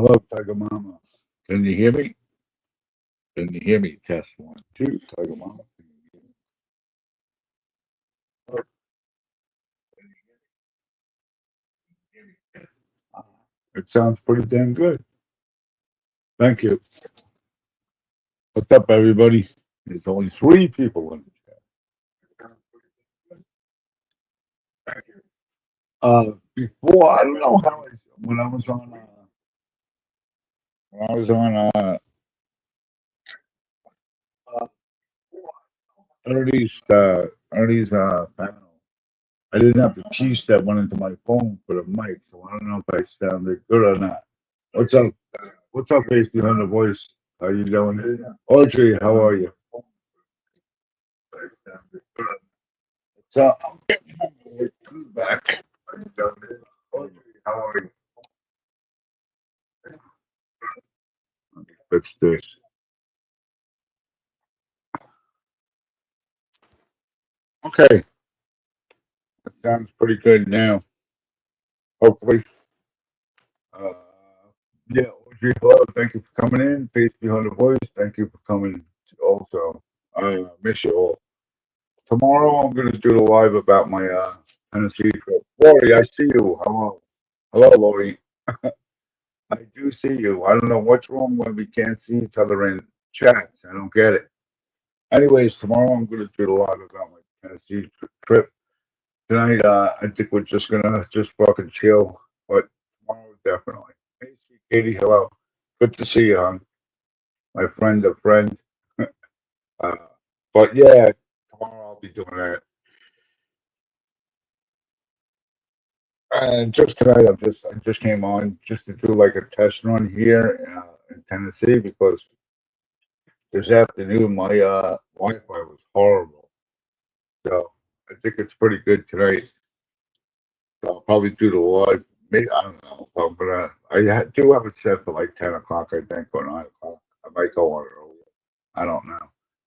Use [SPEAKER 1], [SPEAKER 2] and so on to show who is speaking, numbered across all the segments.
[SPEAKER 1] Hello, Tiger Mama. Can you hear me? Can you hear me? Test one, two, Tiger Mama. Can you hear me? Oh, hear me? Ah, it sounds pretty damn good. Thank you. What's up, everybody? There's only three people in the chat. Sounds pretty damn good. Thank you. Before I don't know how when I was on when I was on uh Ernie's panel. I didn't have the piece that went into my phone for the mic, so I don't know if I sounded good or not. What's up? What's up, Ace Behind the Voice? How you doing? Audrey, how are you? So I'm getting my feedback. Audrey, how are you? Fix this. Okay, that sounds pretty good now. Hopefully. Uh, yeah, Audrey, hello. Thank you for coming in. Face Behind the Voice. Thank you for coming also. I miss you all. Tomorrow I'm going to do the live about my Tennessee trip. Lori, I see you. Hello. Hello, Lori. I do see you. I don't know what's wrong when we can't see each other in chats. I don't get it. Anyways, tomorrow I'm going to do the live about my Tennessee trip. Tonight, I think we're just gonna just fucking chill. But tomorrow, definitely. Hey, sweet Katie, hello. Good to see you, hon. My friend, a friend. uh, but yeah, tomorrow I'll be doing that. And just tonight, I just came on just to do like a test run here in Tennessee because this afternoon my Wi-Fi was horrible. So I think it's pretty good tonight. So I'll probably do the live. Maybe I don't know. I'm gonna. Do have it set for like 10 o'clock, I think, or 9 o'clock. I might go on earlier. I don't know,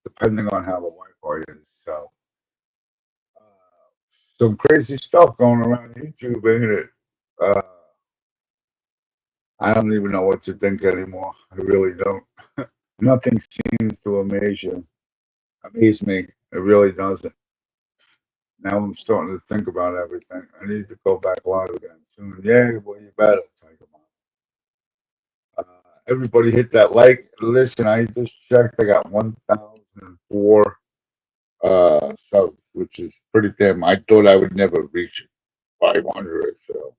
[SPEAKER 1] depending on how the Wi-Fi is. So some crazy stuff going around YouTube, ain't it? Uh, I don't even know what to think anymore. I really don't. Nothing seems to amaze me. It really doesn't. Now I'm starting to think about everything. I need to go back live again soon. Yeah, well, you better take them out. Everybody hit that like. Listen, I just checked. I got 1,004 subs, which is pretty damn. I thought I would never reach 500, so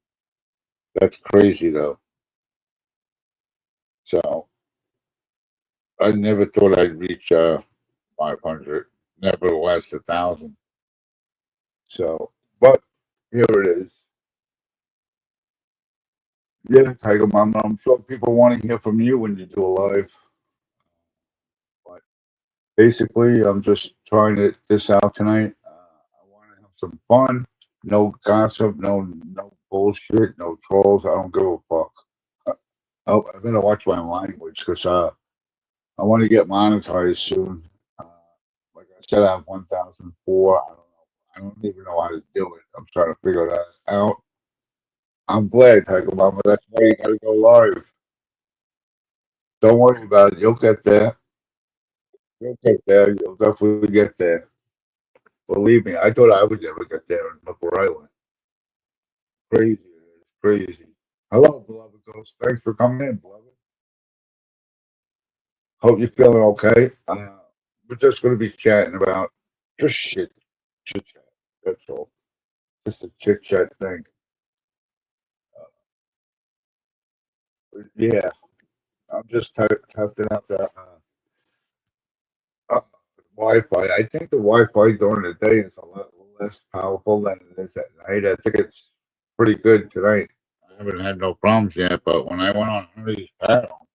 [SPEAKER 1] that's crazy though. So I never thought I'd reach 500. Nevertheless, 1,000. So, but here it is. Yeah, Tiger Mama. I'm sure people want to hear from you when you do a live. But basically, I'm just trying this out tonight. I want to have some fun. No gossip. No bullshit. No trolls. I don't give a fuck. Oh, I better watch my language because I want to get monetized soon. Uh, like I said, I have 1,004. I don't know. I don't even know how to do it. I'm trying to figure that out. I'm glad, Tiger Mama. That's why you got to go live. Don't worry about it. You'll get there. You'll get there. You'll definitely get there. Believe me, I thought I would never get there, and look where I went. Crazy, it is crazy. Hello, beloved ghost. Thanks for coming in, beloved. Hope you're feeling okay. We're just going to be chatting about just shit, chit chat. That's all. Just a chit chat thing. Yeah, I'm just testing out the uh, Wi-Fi. I think the Wi-Fi during the day is a lot less powerful than it is at night. I think it's pretty good tonight. I haven't had no problems yet, but when I went on Ernie's panel,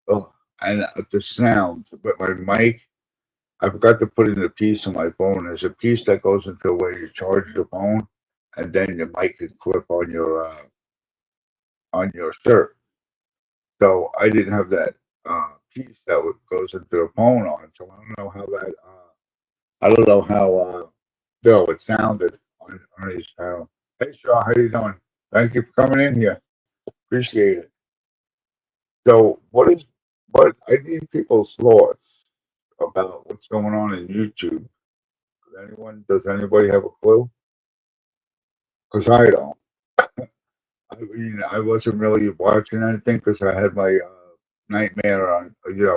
[SPEAKER 1] oh, and the sounds, but my mic, I forgot to put in a piece on my phone. There's a piece that goes into where you charge the phone, and then the mic can clip on your shirt. So I didn't have that piece that goes into the phone on. So I don't know how that. I don't know how. No, it sounded on his panel. Hey, Shaw, how you doing? Thank you for coming in here. Appreciate it. So what I need people's thoughts about what's going on in YouTube. Does anybody have a clue? Because I don't. I mean, I wasn't really watching anything because I had my nightmare on,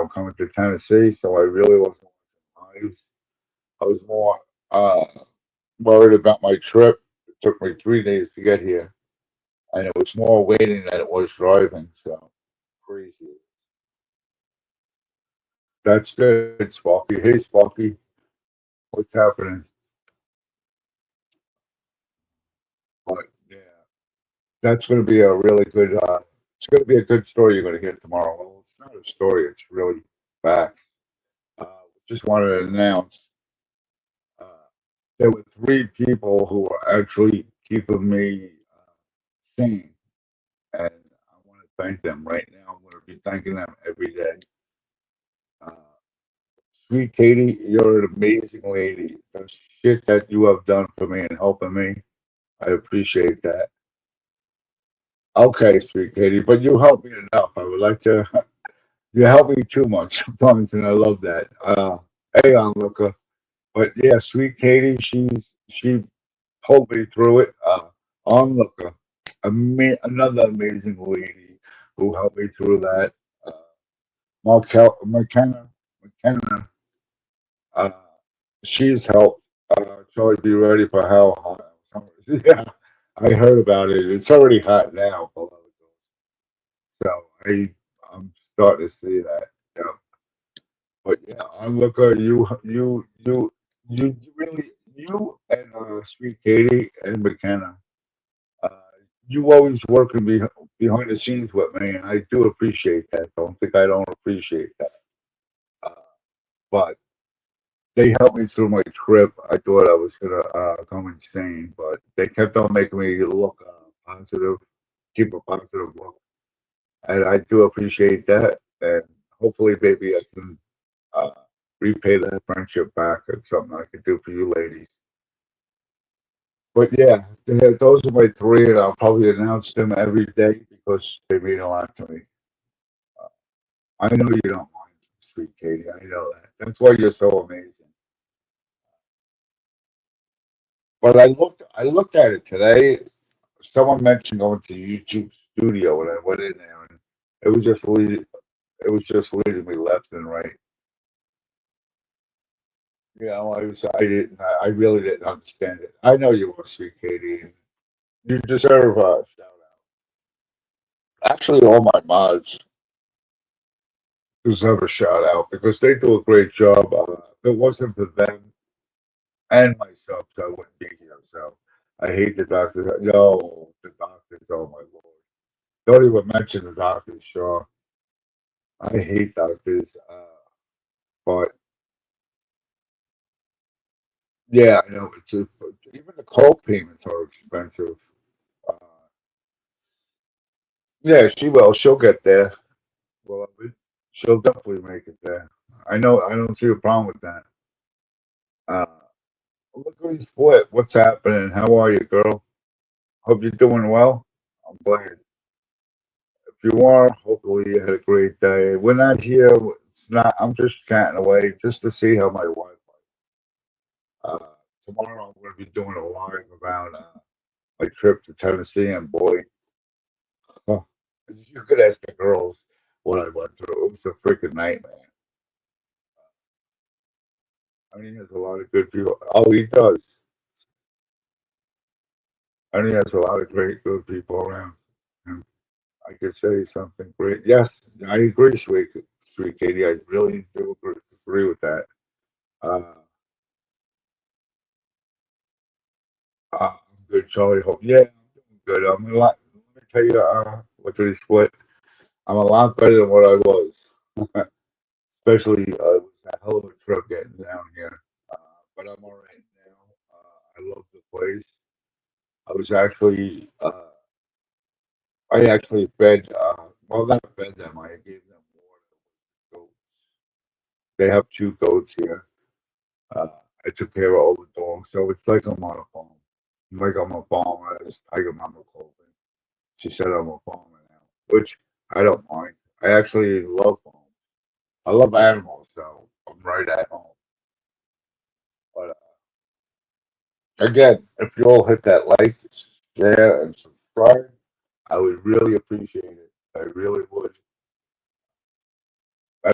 [SPEAKER 1] coming to Tennessee, so I really wasn't watching lives. I was more uh, worried about my trip. It took me 3 days to get here, and it was more waiting than it was driving. So crazy. That's good, Sparky. Hey, Sparky, what's happening? But yeah, that's going to be a really good. It's going to be a good story you're going to hear tomorrow. Well, it's not a story; it's really facts. Uh, just wanted to announce uh, there were three people who were actually keeping me sane, and I want to thank them right now. I'm going to be thanking them every day. Uh, Sweet Katie, you're an amazing lady. The shit that you have done for me and helping me, I appreciate that. Okay, Sweet Katie, but you helped me enough. I would like to. You help me too much sometimes, and I love that. Hey, onlooker. But yeah, Sweet Katie, she pulled me through it. Onlooker, another amazing lady who helped me through that. Uh, McKenna, uh, she's helped. Charlie, be ready for how hot. Yeah, I heard about it. It's already hot now. So I'm starting to see that. Yeah. But yeah, onlooker, you really, you and Sweet Katie and McKenna. Uh, you always working behind the scenes with me, and I do appreciate that. Don't think I don't appreciate that. Uh, but they helped me through my trip. I thought I was gonna go insane, but they kept on making me look positive, keep a positive look, and I do appreciate that. And hopefully, maybe I can uh, repay that friendship back. It's something I could do for you ladies. But yeah, those are my three, and I'll probably announce them every day because they mean a lot to me. I know you don't mind, Sweet Katie. I know that. That's why you're so amazing. But I looked at it today. Someone mentioned going to YouTube Studio, and I went in there, and it was just leading. It was just leading me left and right. I didn't. I really didn't understand it. I know you are, Sweet Katie. And you deserve a shout out. Actually, all my mods deserve a shout out because they do a great job. If it wasn't for them and myself, I wouldn't be here. So I hate the doctors. Yo, the doctors. Oh my lord! Don't even mention the doctors, sure. I hate doctors. But yeah, I know even the co-payments are expensive. Uh, yeah, she will. She'll get there. Well, she'll definitely make it there. I know. I don't see a problem with that. Uh, look who's split. What's happening? How are you, girl? Hope you're doing well. I'm glad. If you are, hopefully you had a great day. We're not here. It's not. I'm just chatting away just to see how my wife. Uh, tomorrow I'm going to be doing a live about my trip to Tennessee, and boy, huh, you could ask the girls what I went through. It was a freaking nightmare. I mean, there's a lot of good people. Oh, he does. I mean, there's a lot of great, good people around. And I could say something great. Yes, I agree, sweet Katie. I really do agree with that. Uh, I'm good, Charlie. Hope. Yeah, I'm doing good. I'm a lot. Let me tell you, what did he split? I'm a lot better than what I was. Especially, it was a hell of a trip getting down here. Uh, but I'm all right now. I love the place. I was actually, I actually fed, well, not fed them. I gave them water. So they have two goats here. Uh, I took care of all the dogs, so it's like I'm on a farm. Like I'm a farmer, as Tiger Mama called me. She said I'm a farmer now, which I don't mind. I actually love them. I love animals, so I'm right at home. But again, if you all hit that like, share, and subscribe, I would really appreciate it. I really would.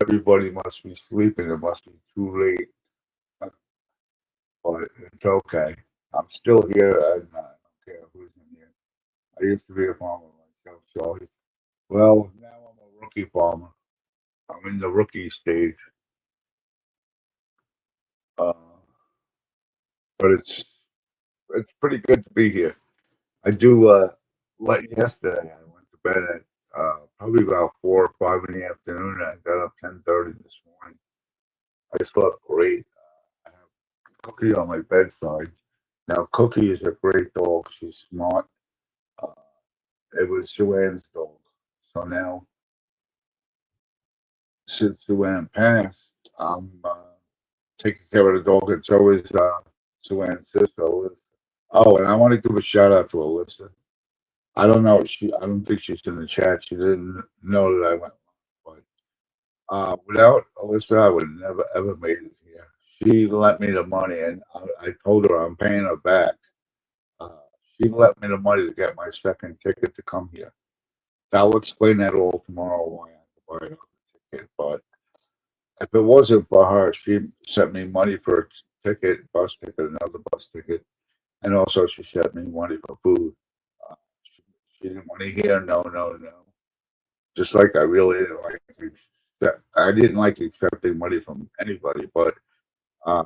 [SPEAKER 1] Everybody must be sleeping. It must be too late, but it's okay. I'm still here, and I don't care who's in here. I used to be a farmer myself, so well, now I'm a rookie farmer. I'm in the rookie stage, uh, but it's pretty good to be here. I do. Like yesterday, I went to bed at probably about 4 or 5 in the afternoon. And I got up 10:30 this morning. I slept great. I have Cookie on my bedside. Now, Cookie is a great dog. She's smart. Uh, it was Suan's dog. So now, since Suan passed, I'm taking care of the dog. It's always Suan's sister, Alyssa. Oh, and I want to give a shout out to Alyssa. I don't know. I don't think she's in the chat. She didn't know that I went. But without Alyssa, I would never ever made it here. She lent me the money, and I told her I'm paying her back. Uh, she lent me the money to get my second ticket to come here. I'll explain that all tomorrow why I have to buy another ticket. But if it wasn't for her, she sent me money for a ticket, bus ticket, another bus ticket, and also she sent me money for food. Uh, she didn't want to hear no, no, no. Just like I really didn't like I didn't like accepting money from anybody, but uh,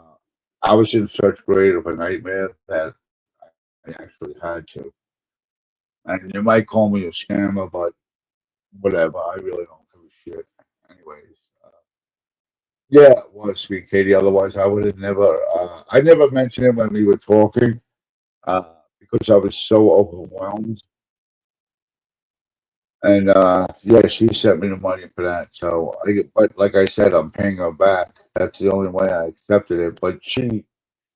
[SPEAKER 1] I was in such great of a nightmare that I actually had to. And you might call me a scammer, but whatever. I really don't give a shit. Anyways, yeah, it was sweet Katie. Otherwise, I would have never. I never mentioned it when we were talking because I was so overwhelmed. And yeah, she sent me the money for that. So, but like I said, I'm paying her back. That's the only way I accepted it. But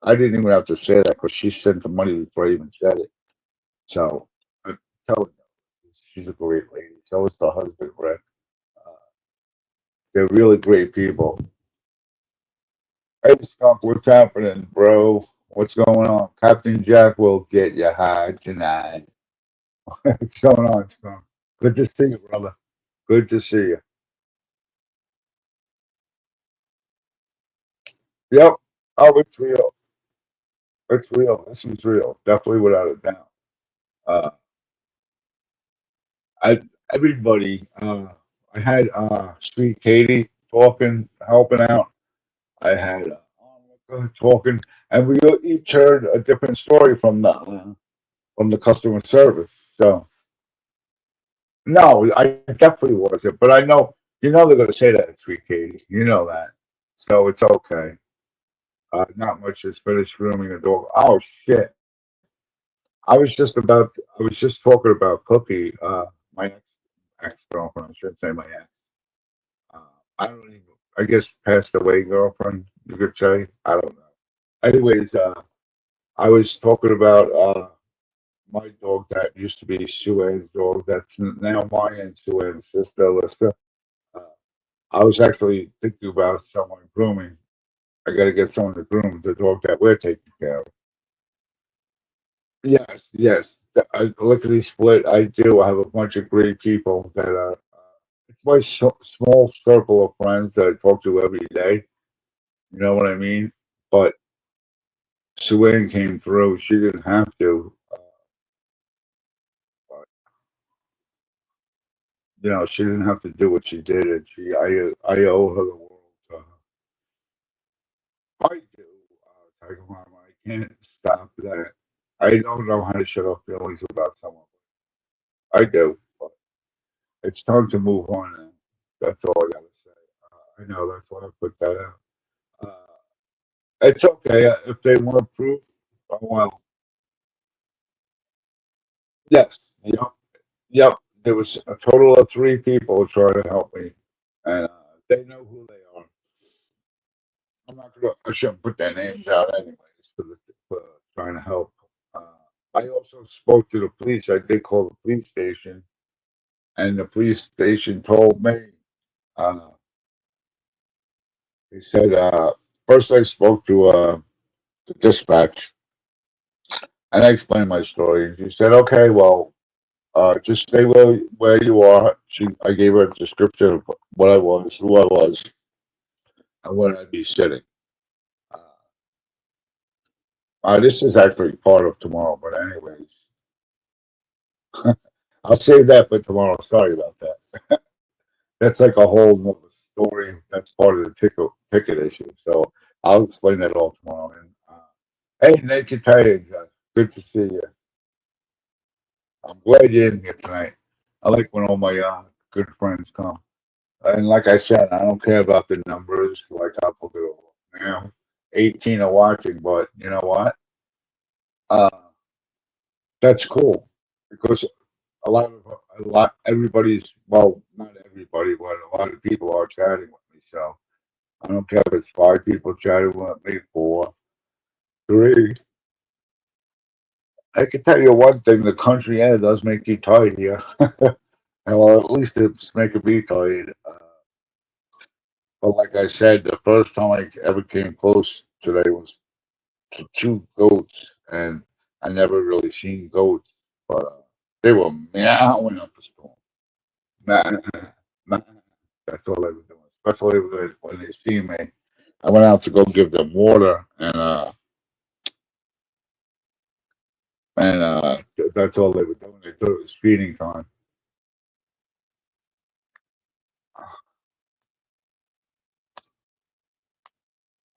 [SPEAKER 1] I didn't even have to say that because she sent the money before I even said it. So, I tell her she's a great lady. So is the husband, Rick. Uh, they're really great people. Hey, Skunk, what's happening, bro? What's going on? Captain Jack will get you high tonight. What's going on, Skunk? Good to see you, brother. Good to see you. Yep. Oh, it's real. It's real. This is real. Definitely without a doubt. Uh, I everybody. I had Sweet Katie talking, helping out. I had Monica talking, and we each heard a different story from the customer service. So no, I definitely wasn't. But I know they're going to say that, Sweet Katie. You know that. So it's okay. Not much is finished grooming the dog. Oh shit! I was just talking about Cookie, my ex girlfriend. I shouldn't say my ex. Uh, I don't even. I guess passed away girlfriend. You could say. I don't know. Anyways, I was talking about my dog that used to be Sue-Ann's dog. That's now mine and Sue-Ann's sister, Alyssa. Uh, I was actually thinking about someone grooming. I got to get someone to groom the dog that we're taking care of. Yes, yes. Lickety split. I do. I have a bunch of great people that are. It's my small circle of friends that I talk to every day. You know what I mean? But Suanne came through. She didn't have to. But, she didn't have to do what she did, and I owe her the world. I do. Tiger Mama. I can't stop that. I don't know how to shut off feelings about someone. I do. But it's time to move on. And that's all I got to say. I know that's why I put that out. Uh, it's okay if they want to prove. Oh, well, yes, yep, yep. There was a total of 3 people trying to help me, and they know who they are. I'm not gonna. I shouldn't put their names out anyways for trying to help. Uh, I also spoke to the police. I did call the police station, and the police station told me Uh, he said, first I spoke to the dispatch and I explained my story. She said, okay, well, just stay where you are. I gave her a description of what I was, who I was, and where I'd be sitting. Uh, this is actually part of tomorrow, but anyways, I'll save that for tomorrow. Sorry about that. That's like a whole nother story. That's part of the ticket issue. So I'll explain that all tomorrow. And hey, Naked Titans, good to see you. I'm glad you're in here tonight. I like when all my good friends come. And like I said, I don't care about the numbers. Like I'll put it all now. 18 are watching, but you know what? Uh, that's cool because everybody's, well, not everybody, but a lot of people are chatting with me. So I don't care if it's five people chatting with me, four, three. I can tell you one thing: the country air does make you tired here. Well, at least it's making me tired. But like I said, the first time I ever came close today was to two goats, and I never really seen goats, but they were meowing up a storm. Nah, nah, that's all they were doing. Especially when they see me. I went out to go give them water, and that's all they were doing. They thought it was feeding time.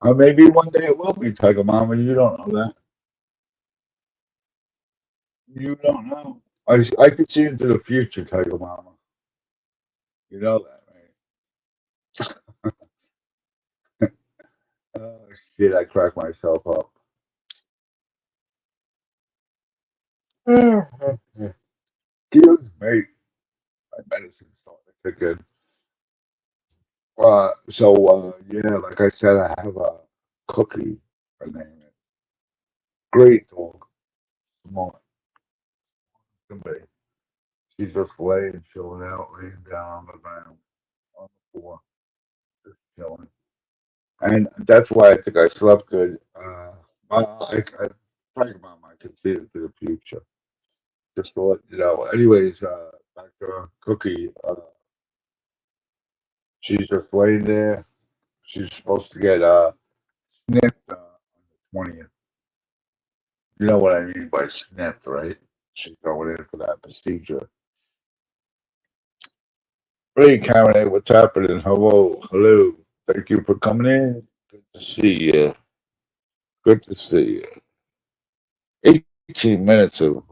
[SPEAKER 1] Maybe one day it will be Tiger Mama. You don't know that. You don't know. I could see into the future, Tiger Mama. You know that, right? Oh, shit, I cracked myself up. Excuse me. My medicine's starting to kick in. Yeah, like I said, I have a cookie. Her name is great dog. Smart. Somebody. She's just laying, chilling out, laying down on the ground on the floor, just chilling. And that's why I think I slept good. I talking about my consider to the future. Just to let you know. Anyways, back to Cookie. She's just laying there. She's supposed to get snipped on the 20th. You know what I mean by snipped, right? She's going in for that procedure. Hey, Karen, hey, what's happening? Hello, hello. Thank you for coming in. Good to see you. Good to see you. 18 minutes of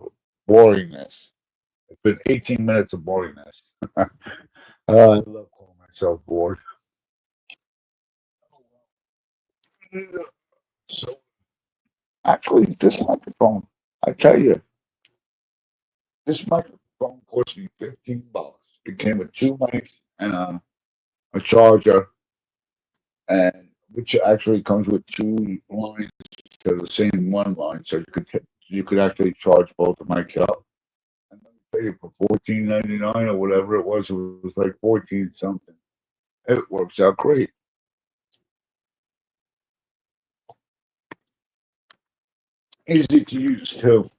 [SPEAKER 1] boringness. It's been 18 minutes of boringness. I love calling myself bored. So, actually, this microphone, I tell you, this microphone cost me $15. It came with two mics and a charger, and which actually comes with two lines to the same one line, so you could actually charge both the mics up. And then you pay it for 14.99 or whatever it was. It was like 14 something. It works out great. Easy to use too.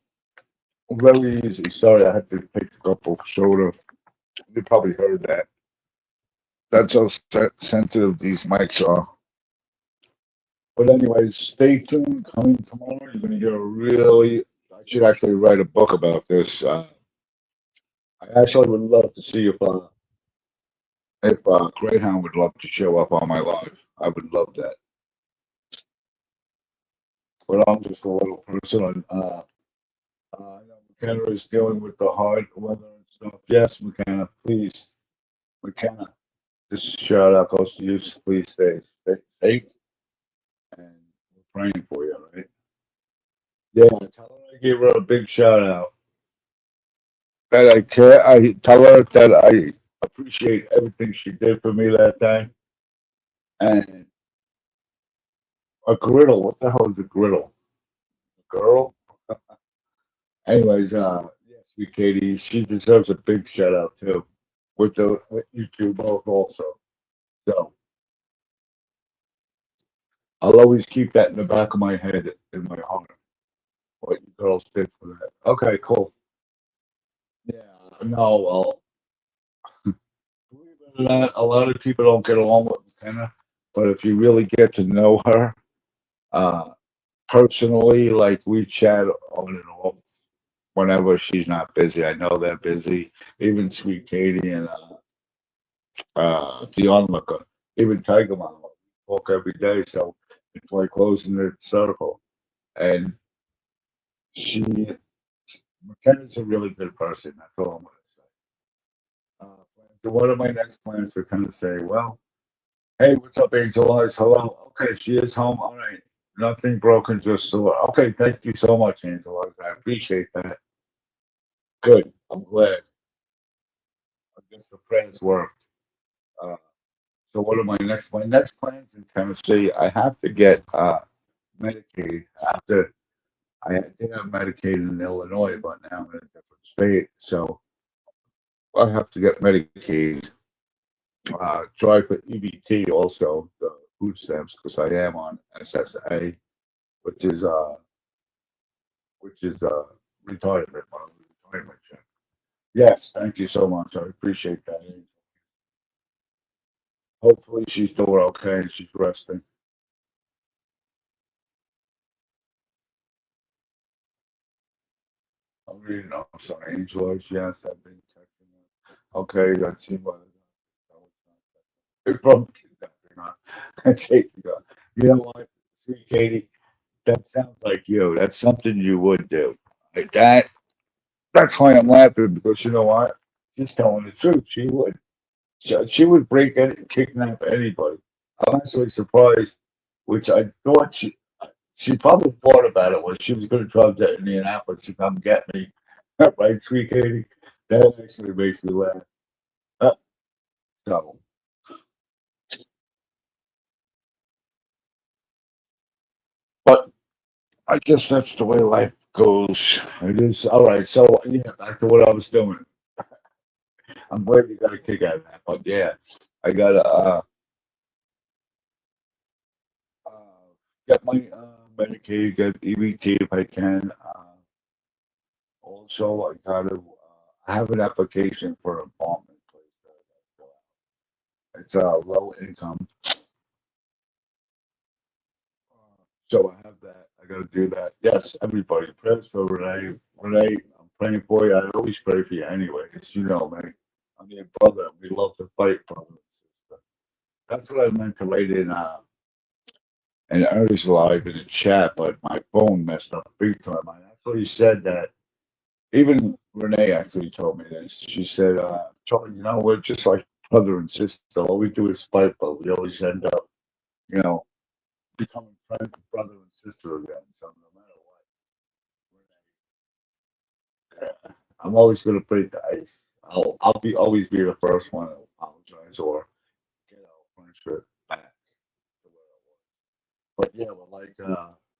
[SPEAKER 1] Very easy. Sorry, I had to take a couple of soda. You probably heard that. That's how sensitive these mics are. But anyways, stay tuned. Coming tomorrow, you're going to hear a really. I should actually write a book about this. I actually would love to see if Greyhound would love to show up on my live. I would love that. But I'm just a little person. And, I know McKenna is dealing with the hard weather and stuff. Yes, McKenna, please, McKenna. This shout out goes to you. Please stay safe, and we're praying for you. Right? Yeah, tell her I gave her a big shout out. That I care. I tell her that I appreciate everything she did for me that day. And a griddle. What the hell is a griddle? A girl. Anyways, yes, we Katie. She deserves a big shout out too. With you two both also. So I'll always keep that in the back of my head, in my heart. What you girls did for that. Okay, cool. Yeah, no, well, believe it or not, a lot of people don't get along with McKenna, but if you really get to know her, uh, personally, like we chat on and off whenever she's not busy. I know they're busy. Even Sweet Katie and the onlooker, even Tiger Mama talk every day. So it's like closing the circle. And she, McKenna's a really good person. That's all I'm gonna say. So what are my next plans for Tennessee? Well, hey, what's up, Angel Eyes? Hello. Okay, she is home. All right. Nothing broken, just sore. Okay, thank you so much, Angel Eyes. I appreciate that. Good. I'm glad. I guess the plans worked. Uh, so what are my next plans in Tennessee? I have to get Medicaid after I did have Medicaid in Illinois, but now I'm in a different state. So I have to get Medicaid. Try for EBT also, the food stamps, because I am on SSA, which is uh which is retirement, my retirement check. Yes, thank you so much. I appreciate that. Hopefully she's doing okay and she's resting. I'm reading. I'm sorry, Angel. Yes, I've been texting her. Okay, let's see what. From kidnapping, huh? Okay, you know what? See, Katie, that sounds like you. That's something you would do. Like that. That's why I'm laughing because you know what? She's telling the truth. She would. She would break any, kidnap anybody. I'm actually surprised, which I thought she probably thought about it when she was going to drive to Indianapolis to come get me. Right, sweet Katie? That actually makes me laugh. Uh, so, but I guess that's the way life goes. It is all right. So, yeah, back to what I was doing. I'm glad you got a kick out of that. But yeah, I gotta uh, get my Medicaid, get EBT if I can. Also, I gotta have an application for an apartment place. It's low income, so I have that. I got to do that. Yes, everybody, prayers for Renee. Renee, I'm praying for you. I always pray for you anyway, 'cause you know, man, I'm your brother. We love to fight, brother and sister. That's what I meant to write in Ernie's live in the chat, but my phone messed up big time. I actually said that. Even Renee actually told me this. She said, Charlie, you know, we're just like brother and sister. All we do is fight, but we always end up, you know, becoming friends, brother and sister again. So no matter what, I'm always going to break the ice. I'll be always be the first one to apologize or get our friendship back to where it was. But yeah, we're like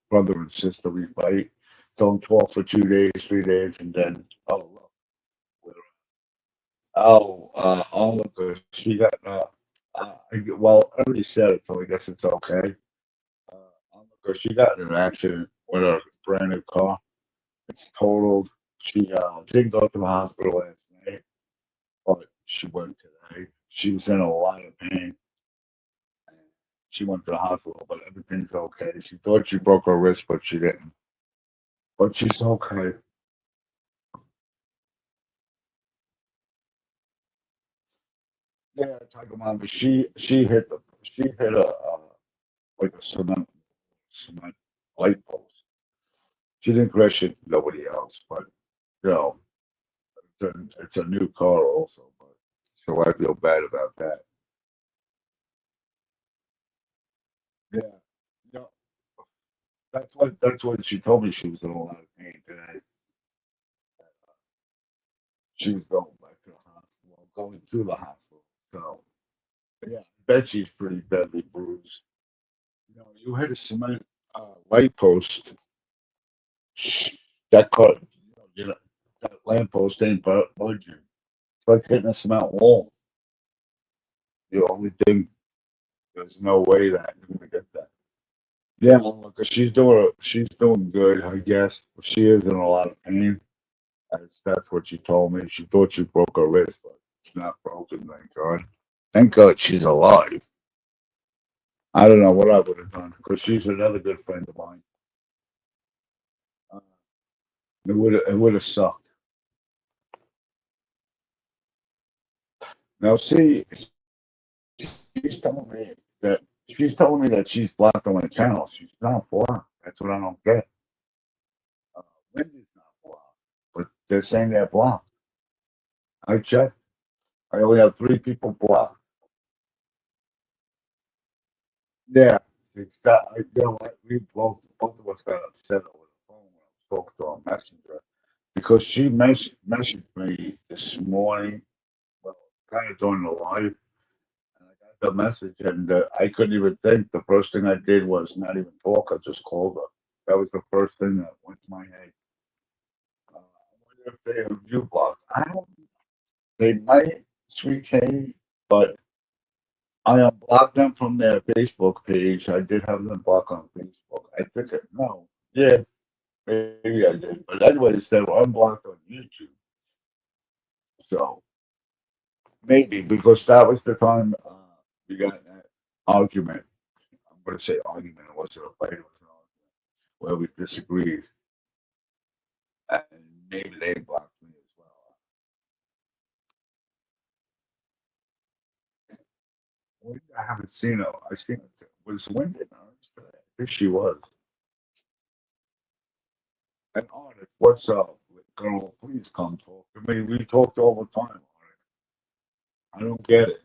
[SPEAKER 1] brother and sister. We fight, don't talk for 2 days, 3 days, and then look, we're Oliver, she got well, I already said it, so I guess it's okay. Oliver, she got in an accident with a brand new car. It's totaled. She didn't go to the hospital last night, but she went today. She was in a lot of pain. And she went to the hospital, but everything's okay. She thought she broke her wrist, but she didn't. But she's okay. Yeah, Tiger Mama. She hit a like a cement light post. She didn't crash it, nobody else, but you know, it's a new car also, but so I feel bad about that. Yeah, you know, that's what she told me. She was in a lot of pain today. She was going back to the hospital, going to the hospital. So yeah, I bet she's pretty badly bruised. You know, you hit a cement light post. That car, that lamp post ain't budging. It's like hitting a cement wall. The only thing. There's no way that you're gonna get that. Yeah, because she's doing good, I guess. She is in a lot of pain. That's what she told me. She thought she broke her wrist, but it's not broken, thank God. Thank God she's alive. I don't know what I would have done because she's another good friend of mine. Uh, it would have sucked. Now, see, she's telling me that she's telling me that she's blocked on my channel. She's not blocked. That's what I don't get. Uh, Wendy's not blocked, but they're saying they're blocked. I checked. I only have 3 people blocked. Yeah, you know what? We both of us got upset over the phone when I spoke to our messenger because she messaged me this morning, well, kind of during the live, and I got the message, and I couldn't even think. The first thing I did was not even talk. I just called her. That was the first thing that went to my head. I wonder if they have you blocked. I don't. They might, Sweet Katie, but I unblocked them from their Facebook page. I did have them blocked on Facebook. I think it, no. Yeah, maybe I did. But anyway, it said unblocked on YouTube. So maybe because that was the time we got in that argument. I'm going to say argument. It wasn't a fight. It was an argument where we disagreed. And maybe they blocked me as well. I haven't seen her. I seen her. Was Wendy in ours today? I think she was. And Onyx, what's up? Girl, please come talk to me. We talked all the time, Onyx. I don't get it.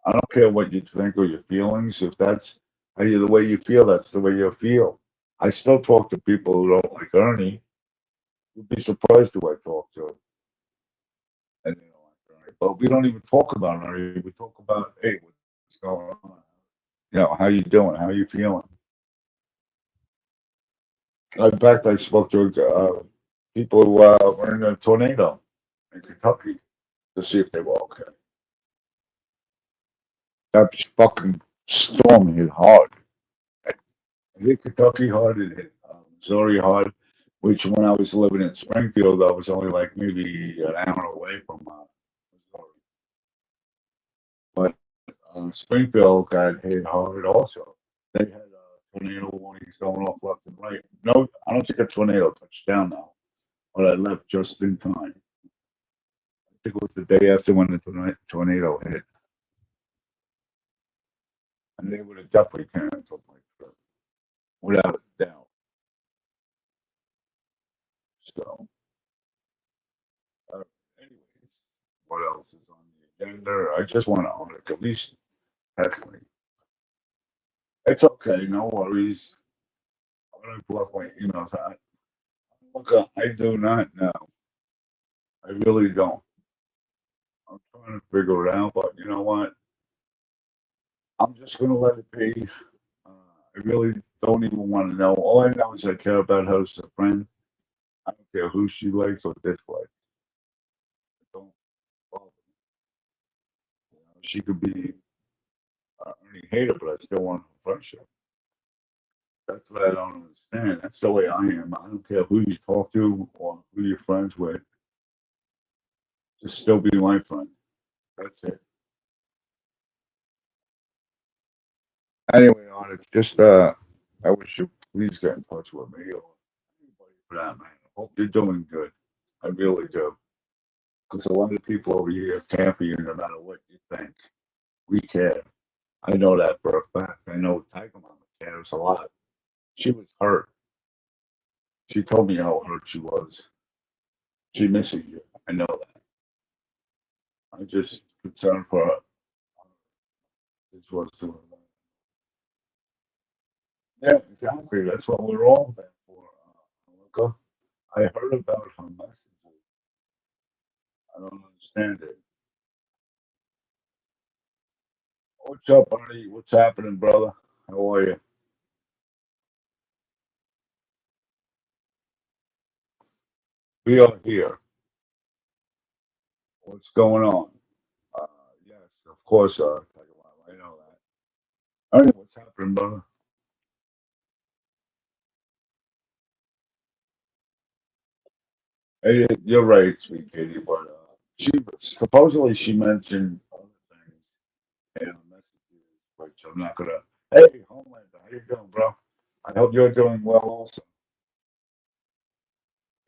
[SPEAKER 1] I don't care what you think or your feelings. If that's the way you feel, that's the way you feel. I still talk to people who don't like Ernie. You'd be surprised who I talk to. And they don't like Ernie. But we don't even talk about Ernie. We talk about, hey, what's going on? How you doing? How you feeling? In fact, I spoke to people who were in a tornado in Kentucky to see if they were okay. That fucking storm hit hard. It hit Kentucky hard. It hit Missouri hard. Which, when I was living in Springfield, I was only like maybe an hour away from Missouri. But Springfield got hit hard also. They had tornado warnings going off left and right. No, I don't think a tornado touched down now, but I left just in time. I think it was the day after when the tornado hit, and they would have definitely canceled my trip without a doubt. So, anyways, what else is on the agenda? I just want to at least text me. It's okay, no worries. I don't block my emails. Look, I do not know. I really don't. I'm trying to figure it out, but you know what? I'm just gonna let it be. I really don't even want to know. All I know is I care about her as a friend. I don't care who she likes or dislikes. It don't bother me. She could be any hater, but I still want her friendship. That's what I don't understand. That's the way I am. I don't care who you talk to or who you're friends with. Just still be my friend. That's it. Anyway, Onyx, just I wish you please get in touch with me or anybody for that man. I hope you're doing good. I really do. Because a lot of people over here care for you no matter what you think. We care. I know that for a fact. I know Tiger Mama cares a lot. She was hurt. She told me how hurt she was. She misses you. I know that. I'm just concerned for her. This was to her. Yeah, exactly. That's what we're all there for. Look, I heard about her messages. I don't understand it. What's up, Arnie? What's happening, brother? How are you? We are here. What's going on? Uh, yes, of course, Tiger Mom, I know that. I don't know what's happening, brother. Hey, you're right, sweet Katie, but she supposedly she mentioned other things in messages, which I'm not gonna. Hey, Homelander, how you doing, bro? I hope you're doing well, also.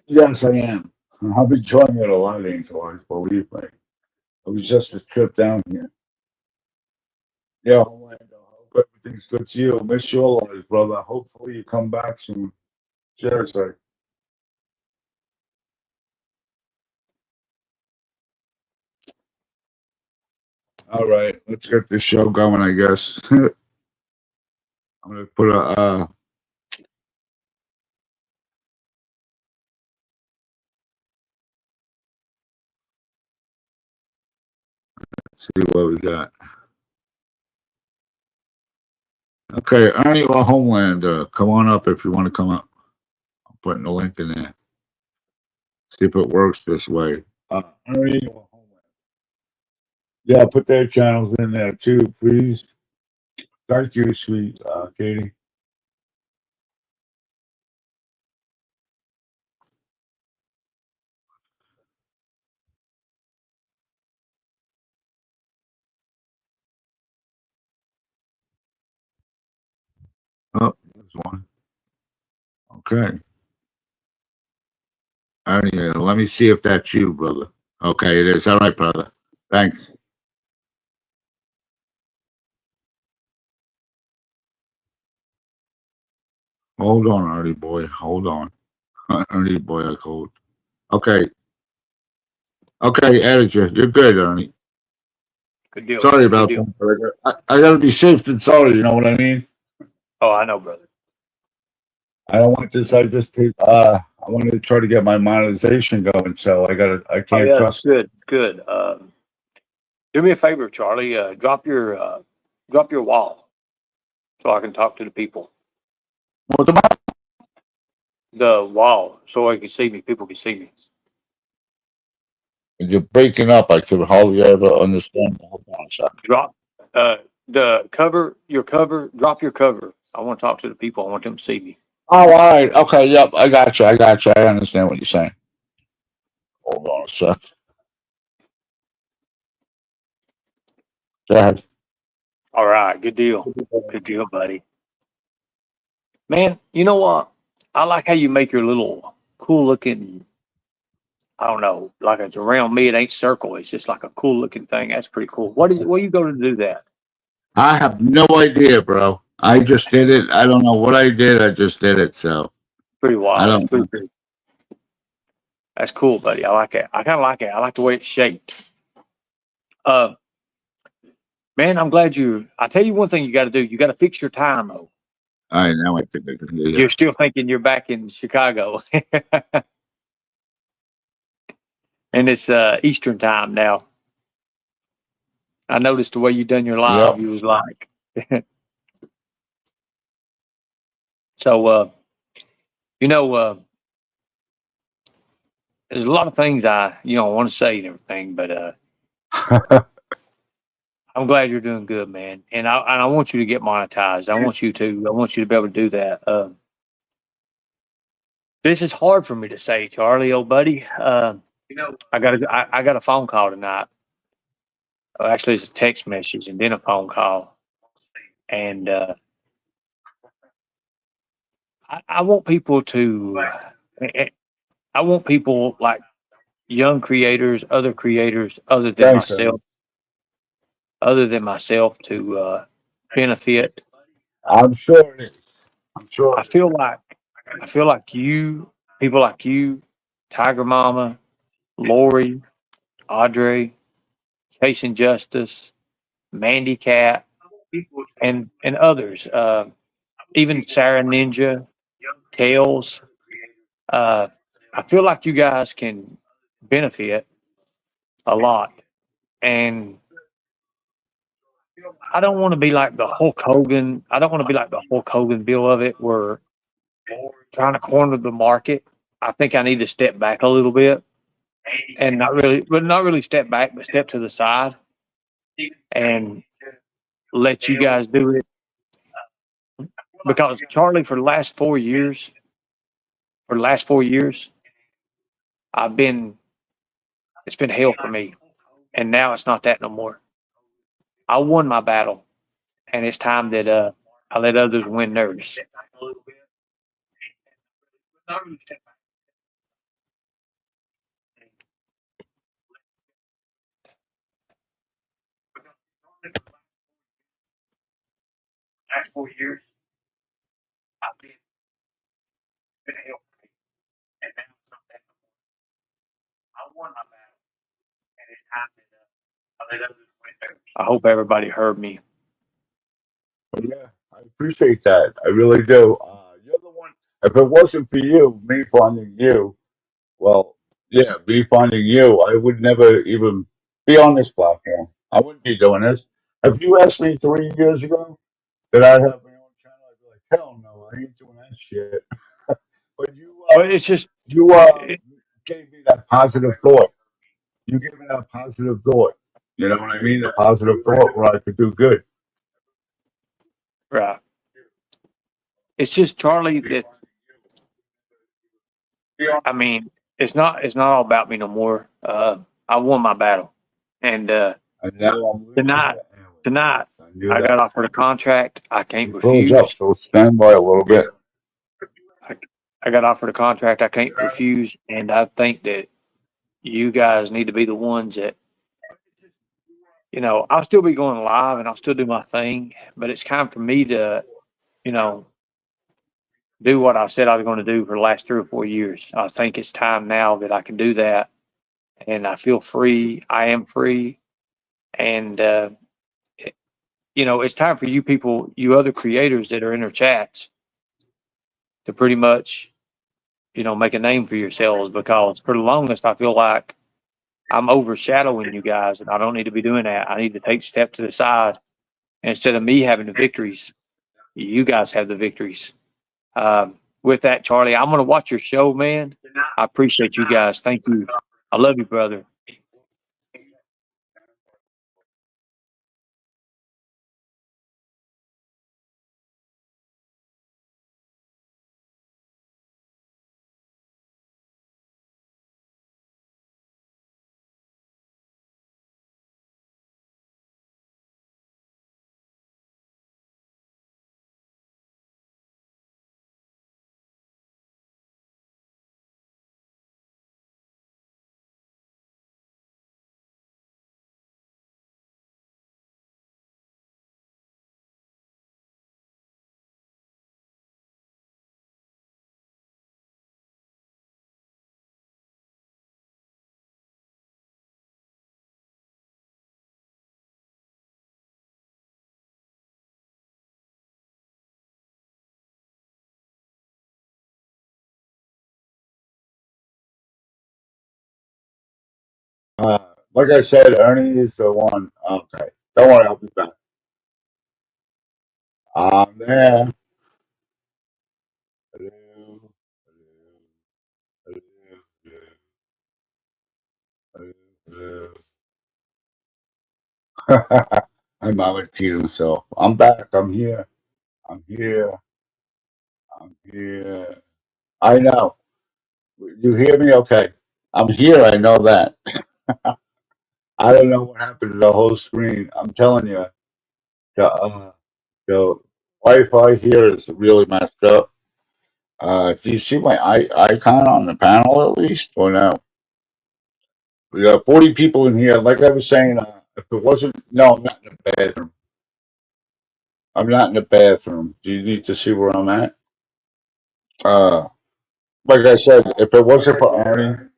[SPEAKER 1] Yes, I am. I'm enjoying it a lot, Angel. Believe me. It was just a trip down here. Yeah, Orlando. Hope everything's good to you. Miss you a lot, brother. Hopefully you come back soon. Seriously. All right, let's get this show going, I guess. I'm gonna put a see what we got. Okay, Ernie or Homeland, come on up if you want to come up. I'm putting the link in there. See if it works this way. Ernie or Homeland. Yeah, put their channels in there too, please. Thank you, sweet Katie. Oh, there's one. Okay. Ernie, let me see if that's you, brother. Okay, it is. All right, brother. Thanks. Hold on, Ernie boy. Hold on. Ernie boy, I called. Okay. Okay, added you. You're good, Ernie.
[SPEAKER 2] Good deal.
[SPEAKER 1] Sorry
[SPEAKER 2] Good
[SPEAKER 1] about
[SPEAKER 2] deal.
[SPEAKER 1] that. I gotta be safe than sorry, you know what I mean?
[SPEAKER 2] Oh, I know, brother.
[SPEAKER 1] I don't want this, I wanted to try to get my monetization going, so I
[SPEAKER 2] Oh,
[SPEAKER 1] can't
[SPEAKER 2] yeah, it's
[SPEAKER 1] trust.
[SPEAKER 2] good. It's good. Do me a favor, Charlie. Drop your wall so I can talk to the people.
[SPEAKER 1] What's the matter?
[SPEAKER 2] The wall so I can see me. People can see me.
[SPEAKER 1] You're breaking up. I could hardly ever understand. Hold on a second.
[SPEAKER 2] Drop uh the cover. Your cover. Drop your cover. I want to talk to the people. I want them to see me.
[SPEAKER 1] Oh, all right. Okay, yep. I got you. I got you. I understand what you're saying. Hold on a sec. Go ahead.
[SPEAKER 2] All right. Good deal. Good deal, buddy. Man, you know what? I like how you make your little cool looking. I don't know, like it's around me. It ain't circle. It's just like a cool looking thing. That's pretty cool. What is it? Where you go to do that?
[SPEAKER 1] I have no idea, bro. I just did it. I don't know what I did. I just did it. So
[SPEAKER 2] Pretty
[SPEAKER 1] I
[SPEAKER 2] wild. That's
[SPEAKER 1] don't
[SPEAKER 2] pretty
[SPEAKER 1] know.
[SPEAKER 2] cool. That's cool, buddy. I like it. I kind of like it. I like the way it's shaped. Uh, man, I'm glad you. I tell you one thing you got to do. You got to fix your time though.
[SPEAKER 1] All right, now I think I can hear you.
[SPEAKER 2] You're still thinking you're back in Chicago, and it's Eastern time now. I noticed the way you done your live.
[SPEAKER 1] Yep.
[SPEAKER 2] You was like, so you know, there's a lot of things I want to say and everything, but I'm glad you're doing good, man. And I want you to get monetized. I want you to be able to do that. This is hard for me to say, Charlie, old buddy. I got a phone call tonight. Actually, it's a text message and then a phone call. And I want people to. I want people like young creators, other creators,
[SPEAKER 1] Thanks, Ernie.
[SPEAKER 2] other than myself, to benefit.
[SPEAKER 1] I'm sure it is. I'm sure
[SPEAKER 2] I
[SPEAKER 1] it is.
[SPEAKER 2] feel like people like you, Tiger Mama, Lori, Audrey, Chasing Justice, Mandy Cat, and others, even Sarah Ninja, Tails. Uh, I feel like you guys can benefit a lot, and I don't want to be like the Hulk Hogan. I don't want to be like the Hulk Hogan bill of it, where trying to corner the market. I think I need to step back a little bit and not really step back, but step to the side and let you guys do it because Charlie, for the last 4 years, I've been, it's been hell for me. And now it's not that no more. I won my battle, and it's time that I let others win theirs. Last 4 years, I've been, it's been hell for me, and now it's not that no more. I won my battle, and it's time that I let others win theirs. I hope everybody heard me.
[SPEAKER 1] Yeah, I appreciate that. I really do. You're the one. If it wasn't for you, me finding you, well, yeah, me finding you, I would never even be on this platform. I wouldn't be doing this. If you asked me 3 years ago that I'd have my own channel, I'd be like, hell no, I ain't doing that shit. But
[SPEAKER 2] But it's just,
[SPEAKER 1] you
[SPEAKER 2] it,
[SPEAKER 1] gave me that positive thought. You gave me that positive thought. You know what I mean? The positive thought where I could do good.
[SPEAKER 2] right. It's just Charlie that, I mean, it's not all about me no more. I won my battle, and
[SPEAKER 1] And now I'm losing
[SPEAKER 2] tonight,
[SPEAKER 1] it.
[SPEAKER 2] tonight,
[SPEAKER 1] I knew
[SPEAKER 2] I got
[SPEAKER 1] that.
[SPEAKER 2] offered a contract. I can't
[SPEAKER 1] He froze up,
[SPEAKER 2] refuse.
[SPEAKER 1] so stand by a little bit.
[SPEAKER 2] I, I got offered a contract I can't refuse, and I think that you guys need to be the ones that, I'll still be going live and I'll still do my thing, but it's time for me to, you know, do what I said I was going to do for the last 3 or 4 years. I think it's time now that I can do that, and I feel free. I am free, and it's time for you people, you other creators that are in their chats, to pretty much, make a name for yourselves, because for the longest I feel like I'm overshadowing you guys, and I don't need to be doing that. I need to take a step to the side. Instead of me having the victories, you guys have the victories. With that, Charlie, I'm going to watch your show, man. I appreciate you guys. Thank you. I love you, brother.
[SPEAKER 1] Uh, like I said, Ernie is the one. Okay, don't worry, I'll be back. I'm there. Hello, hello, hello, hello, hello, hello. I'm out to himself. I'm back. I'm here. I'm here. I'm here. I know. You hear me? Okay. I'm here. I know that. I don't know what happened to the whole screen. I'm telling you, the Wi-Fi here is really messed up. Do you see my icon on the panel at least, or no? We got 40 people in here. Like I was saying, if it wasn't, no, I'm not in the bathroom. I'm not in the bathroom. Do you need to see where I'm at? Uh, like I said, if it wasn't for Arnie,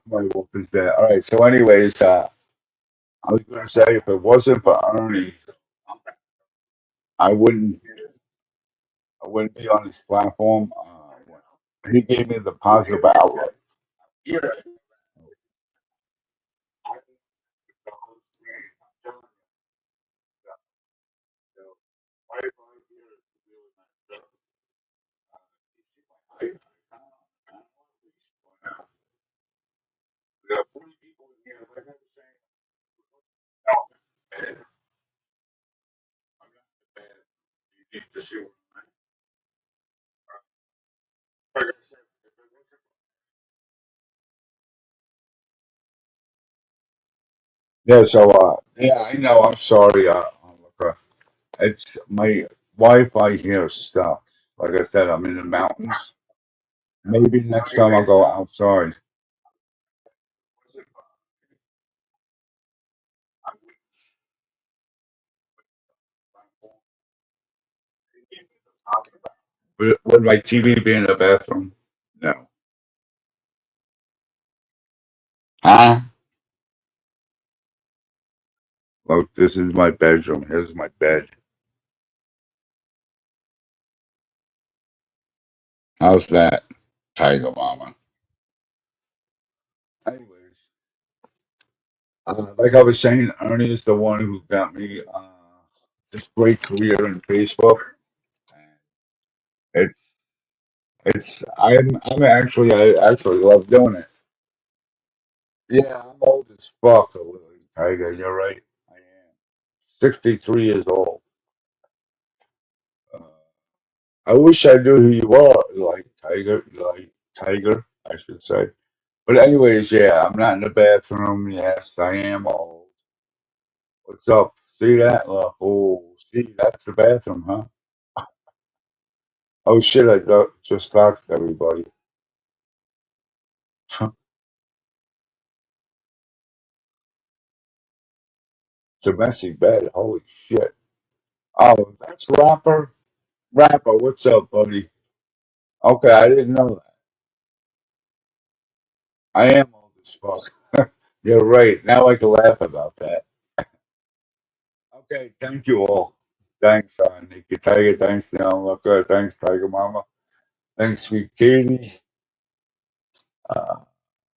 [SPEAKER 1] my wolf is there. All right. So, anyways, I was going to say if it wasn't for Arnie, I wouldn't, I wouldn't be on this platform. He gave me the positive outlook. Yeah, so yeah, I know. I'm sorry. Look, it's my Wi-Fi here sucks. Like I said, I'm in the mountains. Maybe next time I'll go outside. Would my TV be in the bathroom? No. Huh? Look, this is my bedroom. Here's my bed. How's that, Tiger Mama? Anyways, like I was saying, Ernie is the one who got me this great career in Facebook. It's I actually love doing it. Yeah, I'm old as fuck, Tiger. You're right. I am 63 years old. Uh, I wish I knew who you are, like Tiger, I should say. But anyways, yeah, I'm not in the bathroom. Yes, I am old. What's up? See that? Oh, see, that's the bathroom, huh? Oh shit! I just doxed everybody. It's a messy bed. Holy shit! Oh, that's Rapper. Rapper, what's up, buddy? Okay, I didn't know that. I am old as fuck. You're right. Now I can laugh about that. Okay, thank you all. Thanks, Nikki Tiger. Thanks, Neon Looker. Thanks, Tiger Mama. Thanks, Sweet Katie. Uh,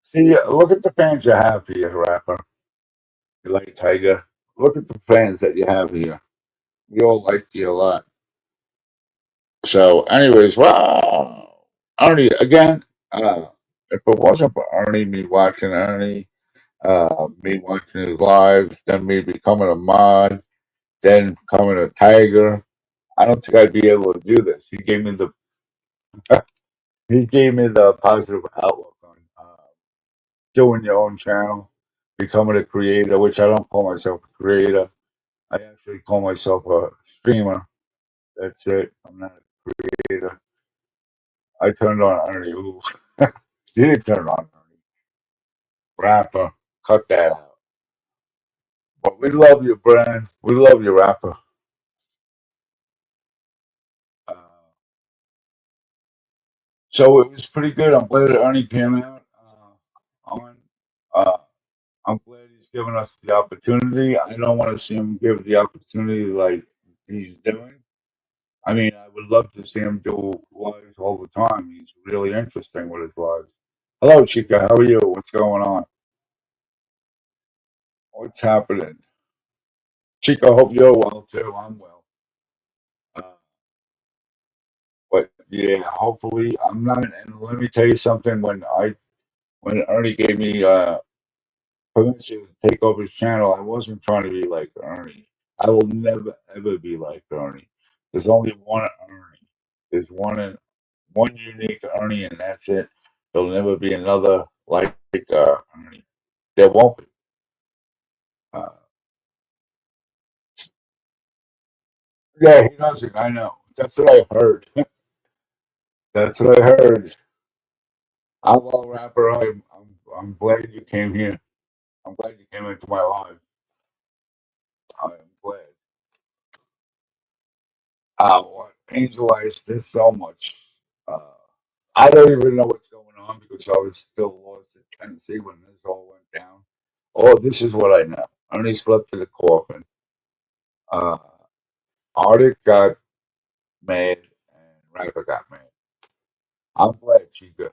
[SPEAKER 1] see, look at the fans you have here, Rapper. You like Tiger. Look at the fans that you have here. We all like you a lot. So, anyways, wow. Ernie, again, if it wasn't for Ernie, me watching Ernie, me watching his lives, then me becoming a mod, then becoming a tiger, I don't think I'd be able to do this. He gave me the positive outlook on doing your own channel, becoming a creator, which I don't call myself a creator. I actually call myself a streamer. That's it. I'm not a creator. I turned on Ernie. Ooh. You didn't turn on Ernie. Rapper. Cut that out. But we love you, Brian. We love you, Rapper. Uh, so it was pretty good. I'm glad that Ernie came out on. Uh, I'm glad he's given us the opportunity. I don't want to see him give the opportunity like he's doing. I mean, I would love to see him do lives all the time. He's really interesting with his lives. Hello, Chica. How are you? What's going on? What's happening? Chica, hope you're well too. I'm well. Uh, but yeah, hopefully I'm not. And let me tell you something. When Ernie gave me permission to take over his channel, I wasn't trying to be like Ernie. I will never ever be like Ernie. There's only one Ernie. There's one unique Ernie, and that's it. There'll never be another like Ernie. There won't be. Uh, yeah, he doesn't. I know. That's what I heard. That's what I heard. I'm a rapper. I'm glad you came here. I'm glad you came into my life. I am glad. What Angel Eyes, there's so much. Uh, I don't even know what's going on because I was still lost in Tennessee when this all went down. Oh, this is what I know. I only slept in the coffin. Uh, Arctic got mad and Rapper got mad. I'm glad she got.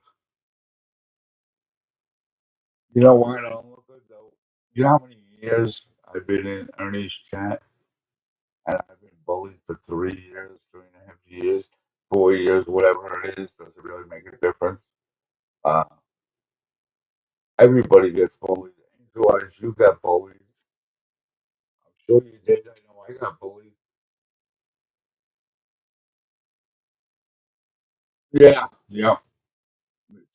[SPEAKER 1] You know why I don't look good though? You know how many years I've been in Ernie's chat and I've been bullied for 3 years, 3.5 years, 4 years, whatever it is. Does it really make a difference? Uh, everybody gets bullied. Angel Eyes, you got bullied. I'm sure you did. I know I got bullied. Yeah, yeah.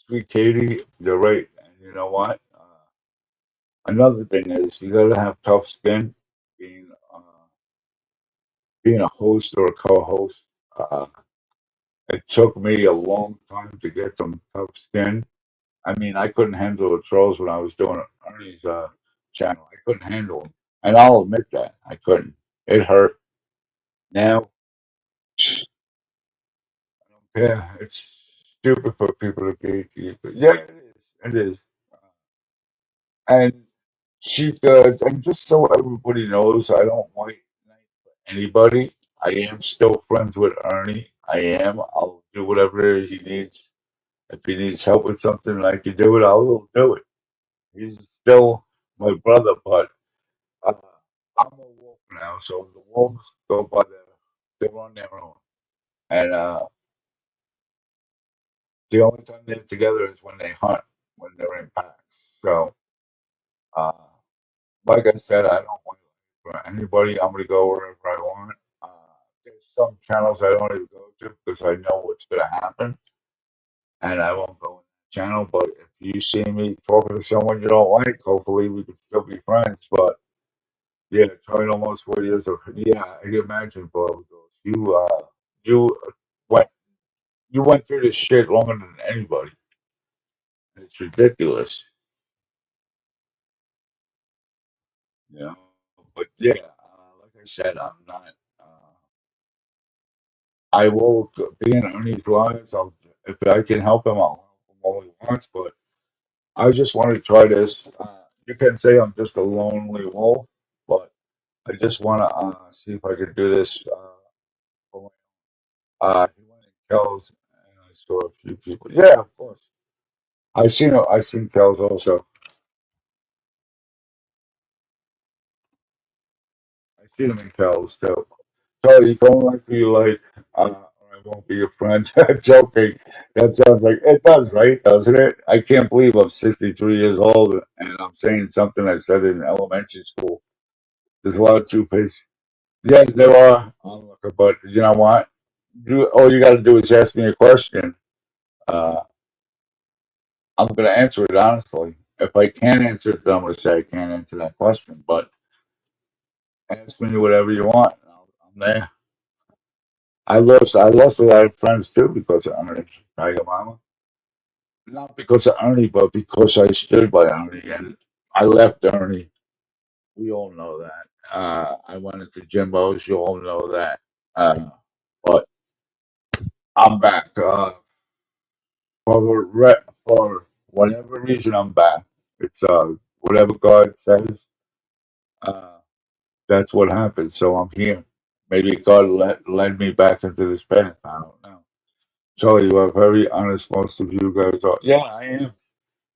[SPEAKER 1] Sweet Katie, you're right. And you know what? Another thing is you gotta have tough skin being being a host or a co-host. Uh, it took me a long time to get some tough skin. I mean, I couldn't handle the trolls when I was doing Ernie's channel. I couldn't handle them, and I'll admit that I couldn't. It hurt. Now, yeah, it's stupid for people to gatekeep. Yeah, it is. It is. And she does, and just so everybody knows, I don't like anybody. I am still friends with Ernie. I am. I'll do whatever he needs. If he needs help with something and I can do it, I will do it. He's still my brother, but uh, I'm a wolf now, so the wolves go by they're on their own. And the only time they're together is when they hunt, when they're in packs. So, uh, like I said, I don't want for anybody. I'm going to go wherever I want. Uh, there's some channels I don't even go to because I know what's going to happen, and I won't go in the channel. But if you see me talking to someone you don't like, hopefully we can still be friends. But yeah, trying almost 4 years of yeah, I can imagine, Bob. You went you went through this shit longer than anybody. It's ridiculous, you know. But yeah, like I said, I'm not. I will be in Ernie's lives. If I can help him, I'll help him all he wants. But I just want to try this. You can say I'm just a lonely wolf, but I just want to see if I can do this. He went in Kells, and I saw a few people. Yeah, of course. I seen Kells also. I seen him in Kells too. Charlie, don't like you like, or I won't be your friend. Joking. That sounds like it does, right? Doesn't it? I can't believe I'm 63 years old and I'm saying something I said in elementary school. There's a lot of toothpaste. Yes, there are. But you know what? All you got to do is ask me a question. Uh, I'm going to answer it honestly. If I can't answer it, then I'm going to say I can't answer that question. But ask me whatever you want. I'm there. I lost a lot of friends too because of Ernie Tiger Mama. Not because of Ernie, but because I stood by Ernie and I left Ernie. We all know that. I went into Jimbo's. You all know that. But I'm back. For whatever reason, I'm back. It's whatever God says. Uh, that's what happened. So I'm here. Maybe God led me back into this path. I don't know. So you are very honest. Most of you guys are. Yeah, I am.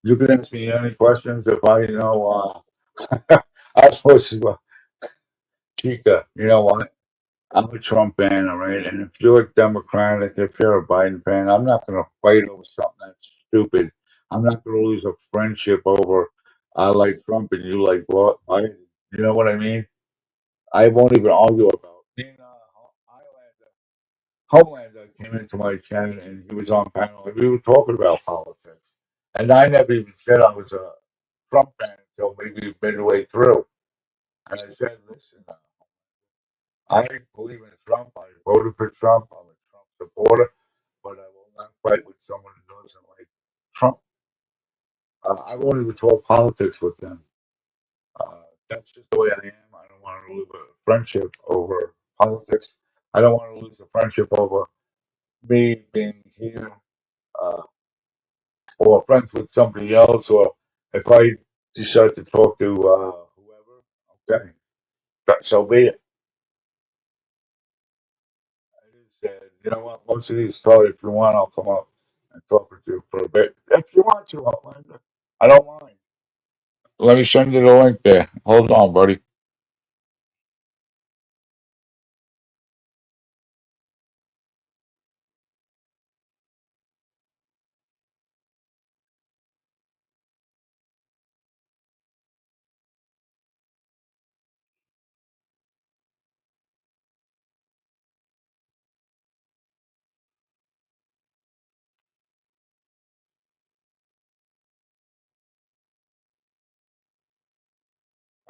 [SPEAKER 1] You can ask me any questions if I know. I'm supposed to, Chica, you know what? I'm a Trump fan, all right? And if you're a Democrat, if you're a Biden fan, I'm not going to fight over something that's stupid. I'm not going to lose a friendship over I like Trump and you like Biden. You know what I mean? I won't even argue about it. Homelander came into my channel and he was on panel and we were talking about politics. And I never even said I was a Trump fan until maybe midway through. And I said, listen, I believe in Trump. I voted for Trump. I'm a Trump supporter, but I will not fight with someone who doesn't like Trump. I won't even talk politics with them. That's just the way I am. I don't want to lose a friendship over politics. I don't want to lose a friendship over me being here uh, or friends with somebody else, or if I decide to talk to whoever, okay, so be it. You know what? Most of these stories, if you want, I'll come up and talk with you for a bit. If you want to, I'll find it. I don't mind. Let me send you the link there. Hold on, buddy.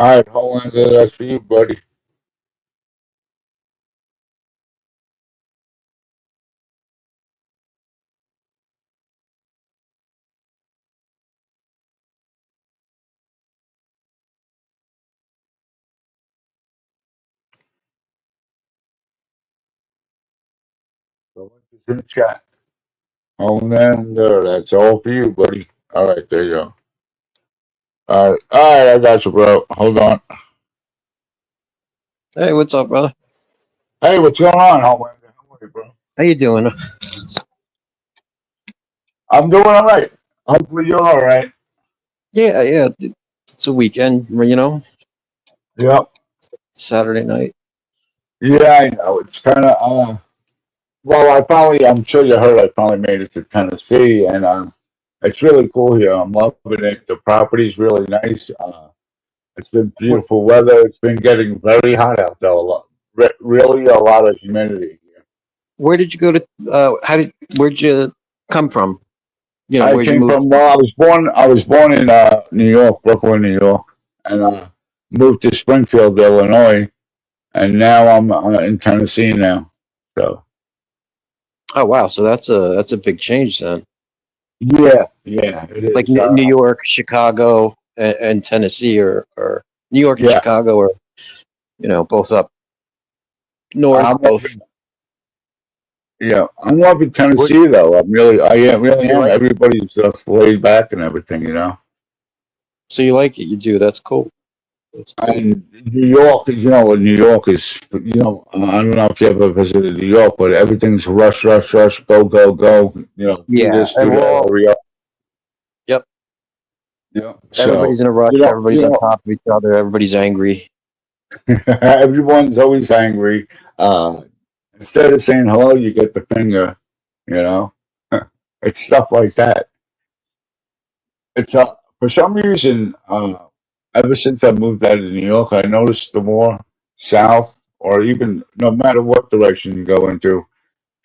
[SPEAKER 1] All right, hold on. That's for you, buddy. The link is in the chat. Hold on there. That's all for you, buddy. All right, there you go. All right, I got you, bro. Hold on.
[SPEAKER 3] Hey, what's up, brother?
[SPEAKER 1] Hey, what's going on, Homelander? How are you, bro?
[SPEAKER 3] How you doing?
[SPEAKER 1] I'm doing all right. Hopefully, you're all right.
[SPEAKER 3] Yeah. It's a weekend,
[SPEAKER 1] Yep.
[SPEAKER 3] Saturday night.
[SPEAKER 1] Yeah, I know. It's kind of well, I'm sure you heard I finally made it to Tennessee, and it's really cool here. I'm loving it. The property's really nice. It's been
[SPEAKER 3] Where,
[SPEAKER 1] beautiful weather. It's been getting very hot out there. Really a lot of humidity here.
[SPEAKER 3] where did you go to? Where'd you come from?
[SPEAKER 1] I
[SPEAKER 3] Where'd you
[SPEAKER 1] came
[SPEAKER 3] move?
[SPEAKER 1] from. Well, I was born in New York, Brooklyn, New York, and moved to Springfield, Illinois, and now I'm in Tennessee now. So
[SPEAKER 3] Oh, wow. So that's a big change then.
[SPEAKER 1] yeah, it
[SPEAKER 3] Like
[SPEAKER 1] is.
[SPEAKER 3] New York, Chicago, and Tennessee, or New York and
[SPEAKER 1] Yeah,
[SPEAKER 3] Chicago, or both up north,
[SPEAKER 1] I'm
[SPEAKER 3] both.
[SPEAKER 1] I'm loving
[SPEAKER 3] What
[SPEAKER 1] Tennessee though. I am, really
[SPEAKER 3] you
[SPEAKER 1] am.
[SPEAKER 3] like?
[SPEAKER 1] Everybody's just laid back and everything,
[SPEAKER 3] So you like it? You do? That's cool. That's cool.
[SPEAKER 1] And New York, New York is, I don't know if you ever visited New York, but everything's rush, rush, rush, go, go, go. Do
[SPEAKER 3] Yeah,
[SPEAKER 1] this, do
[SPEAKER 3] and we're
[SPEAKER 1] that,
[SPEAKER 3] all.
[SPEAKER 1] hurry up.
[SPEAKER 3] Yep.
[SPEAKER 1] Yeah. So,
[SPEAKER 3] Everybody's in a rush. Everybody's
[SPEAKER 1] you
[SPEAKER 3] on
[SPEAKER 1] know,
[SPEAKER 3] top of each other. Everybody's angry.
[SPEAKER 1] everyone's always angry. Uh, Instead of saying hello, you get the finger. You know, it's stuff like that. It's for some reason, ever since I moved out of New York, I noticed the more south, or even no matter what direction you go into,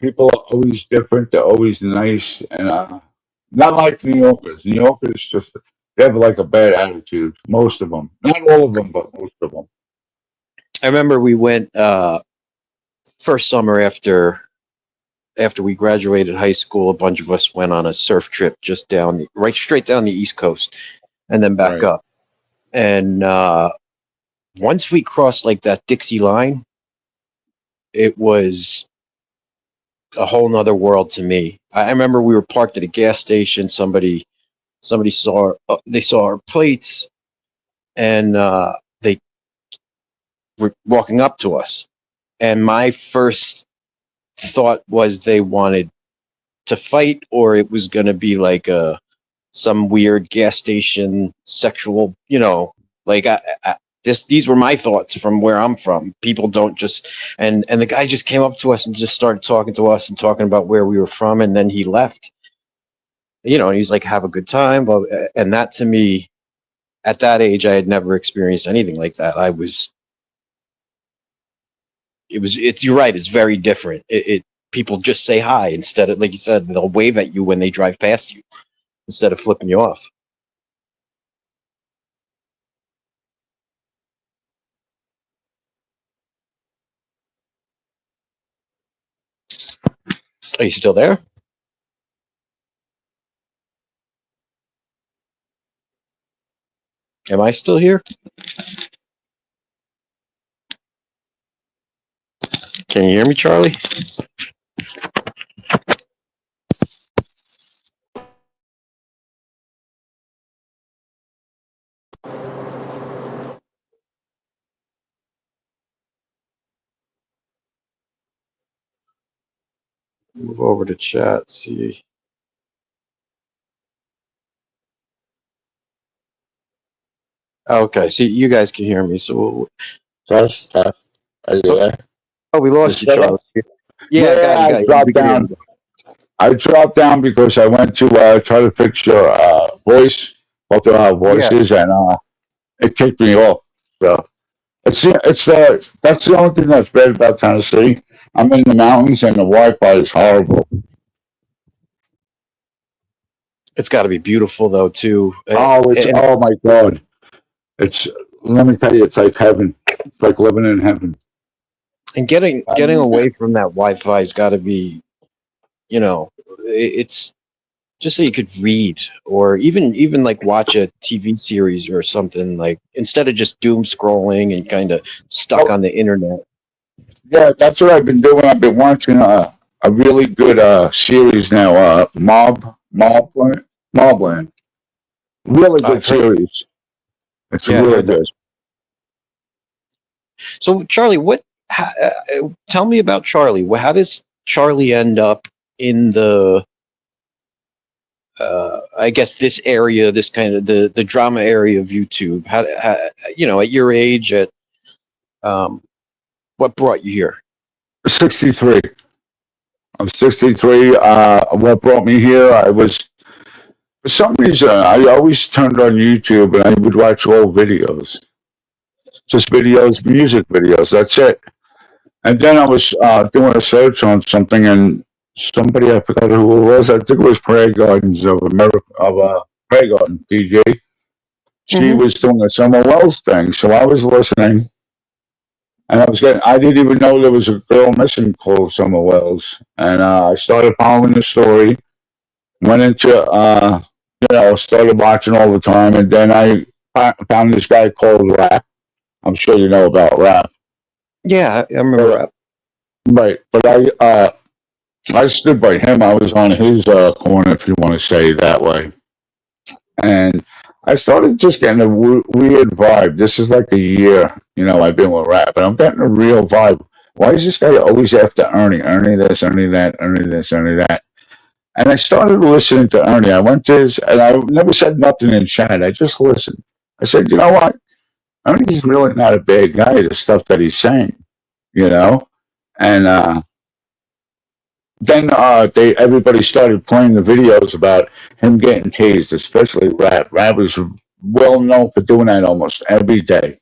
[SPEAKER 1] people are always different. They're always nice, and not like New Yorkers. New Yorkers just they have like a bad attitude. Most of them, not all of them, but most of them.
[SPEAKER 3] I remember we went first summer after we graduated high school. A bunch of us went on a surf trip just right straight down the East Coast, and then back
[SPEAKER 1] Right.
[SPEAKER 3] up. And once we crossed like that Dixie line, it was a whole nother world to me. I remember we were parked at a gas station. Somebody saw they saw our plates, and they were walking up to us. And my first thought was they wanted to fight, or it was going to be like some weird gas station sexual, like these were my thoughts from where I'm from. People don't just, and the guy just came up to us and just started talking to us and talking about where we were from, and then he left. And he's like, "Have a good time," and that to me, at that age, I had never experienced anything like that. It's you're right. It's very different. People just say hi instead of, like you said, they'll wave at you when they drive past you instead of flipping you off. Are you still there? Am I still here? Can you hear me, Charlie? Move over to chat. See. Okay. See, you guys can hear me. So,
[SPEAKER 1] Test, test. Are you there?
[SPEAKER 3] we
[SPEAKER 1] You
[SPEAKER 3] lost you,
[SPEAKER 1] still
[SPEAKER 3] Charlie.
[SPEAKER 1] there?
[SPEAKER 3] Yeah, I got
[SPEAKER 1] Yeah,
[SPEAKER 3] you.
[SPEAKER 1] I
[SPEAKER 3] Got you. We
[SPEAKER 1] dropped
[SPEAKER 3] can hear
[SPEAKER 1] down.
[SPEAKER 3] you.
[SPEAKER 1] I dropped down because I went to try to fix your voice, both of our
[SPEAKER 3] Yeah.
[SPEAKER 1] voices, and it kicked me off. So that's the only thing that's bad about Tennessee. I'm in the mountains and the Wi-Fi is horrible.
[SPEAKER 3] It's got to be beautiful though, too.
[SPEAKER 1] Oh, it's
[SPEAKER 3] And
[SPEAKER 1] oh my God, it's let me tell you, it's like heaven. It's like living in heaven.
[SPEAKER 3] And getting away from that Wi-Fi's got to be, it's just so you could read or even like watch a TV series or something, like instead of just doom scrolling and kind of stuck on the internet.
[SPEAKER 1] Yeah, that's what I've been doing. I've been watching a really good series now, Mobland. Really good
[SPEAKER 3] I've heard,
[SPEAKER 1] series. It's
[SPEAKER 3] yeah, I
[SPEAKER 1] really
[SPEAKER 3] heard that.
[SPEAKER 1] good.
[SPEAKER 3] So Charlie, tell me about Charlie. How does Charlie end up in the I guess this area, this kind of the drama area of YouTube? How at your age, what brought you here?
[SPEAKER 1] 63. I'm 63. What brought me here? For some reason, I always turned on YouTube and I would watch old videos. Just videos, music videos. That's it. And then I was doing a search on something, and somebody, I forgot who it was. I think it was Prayer Gardens of America, Prayer Garden, DJ. She
[SPEAKER 3] Mhm.
[SPEAKER 1] was doing a Summer Wells thing, so I was listening, and I didn't even know there was a girl missing called Summer Wells, and I started following the story, went into, started watching all the time, and then I found this guy called Rap. I'm sure you know about Rap.
[SPEAKER 3] Yeah, I remember.
[SPEAKER 1] Right, but I stood by him. I was on his corner, if you want to say it that way. And I started just getting a weird vibe. This is like a year, I've been with rap, and I'm getting a real vibe. Why is this guy always after Ernie? Ernie this, Ernie that, Ernie this, Ernie that. And I started listening to Ernie. I went to his, and I never said nothing in chat. I just listened. I said, you know what? Ernie's really not a bad guy, the stuff that he's saying, you know? And then everybody started playing the videos about him getting tased, especially Rap. Rap was well known for doing that almost every day.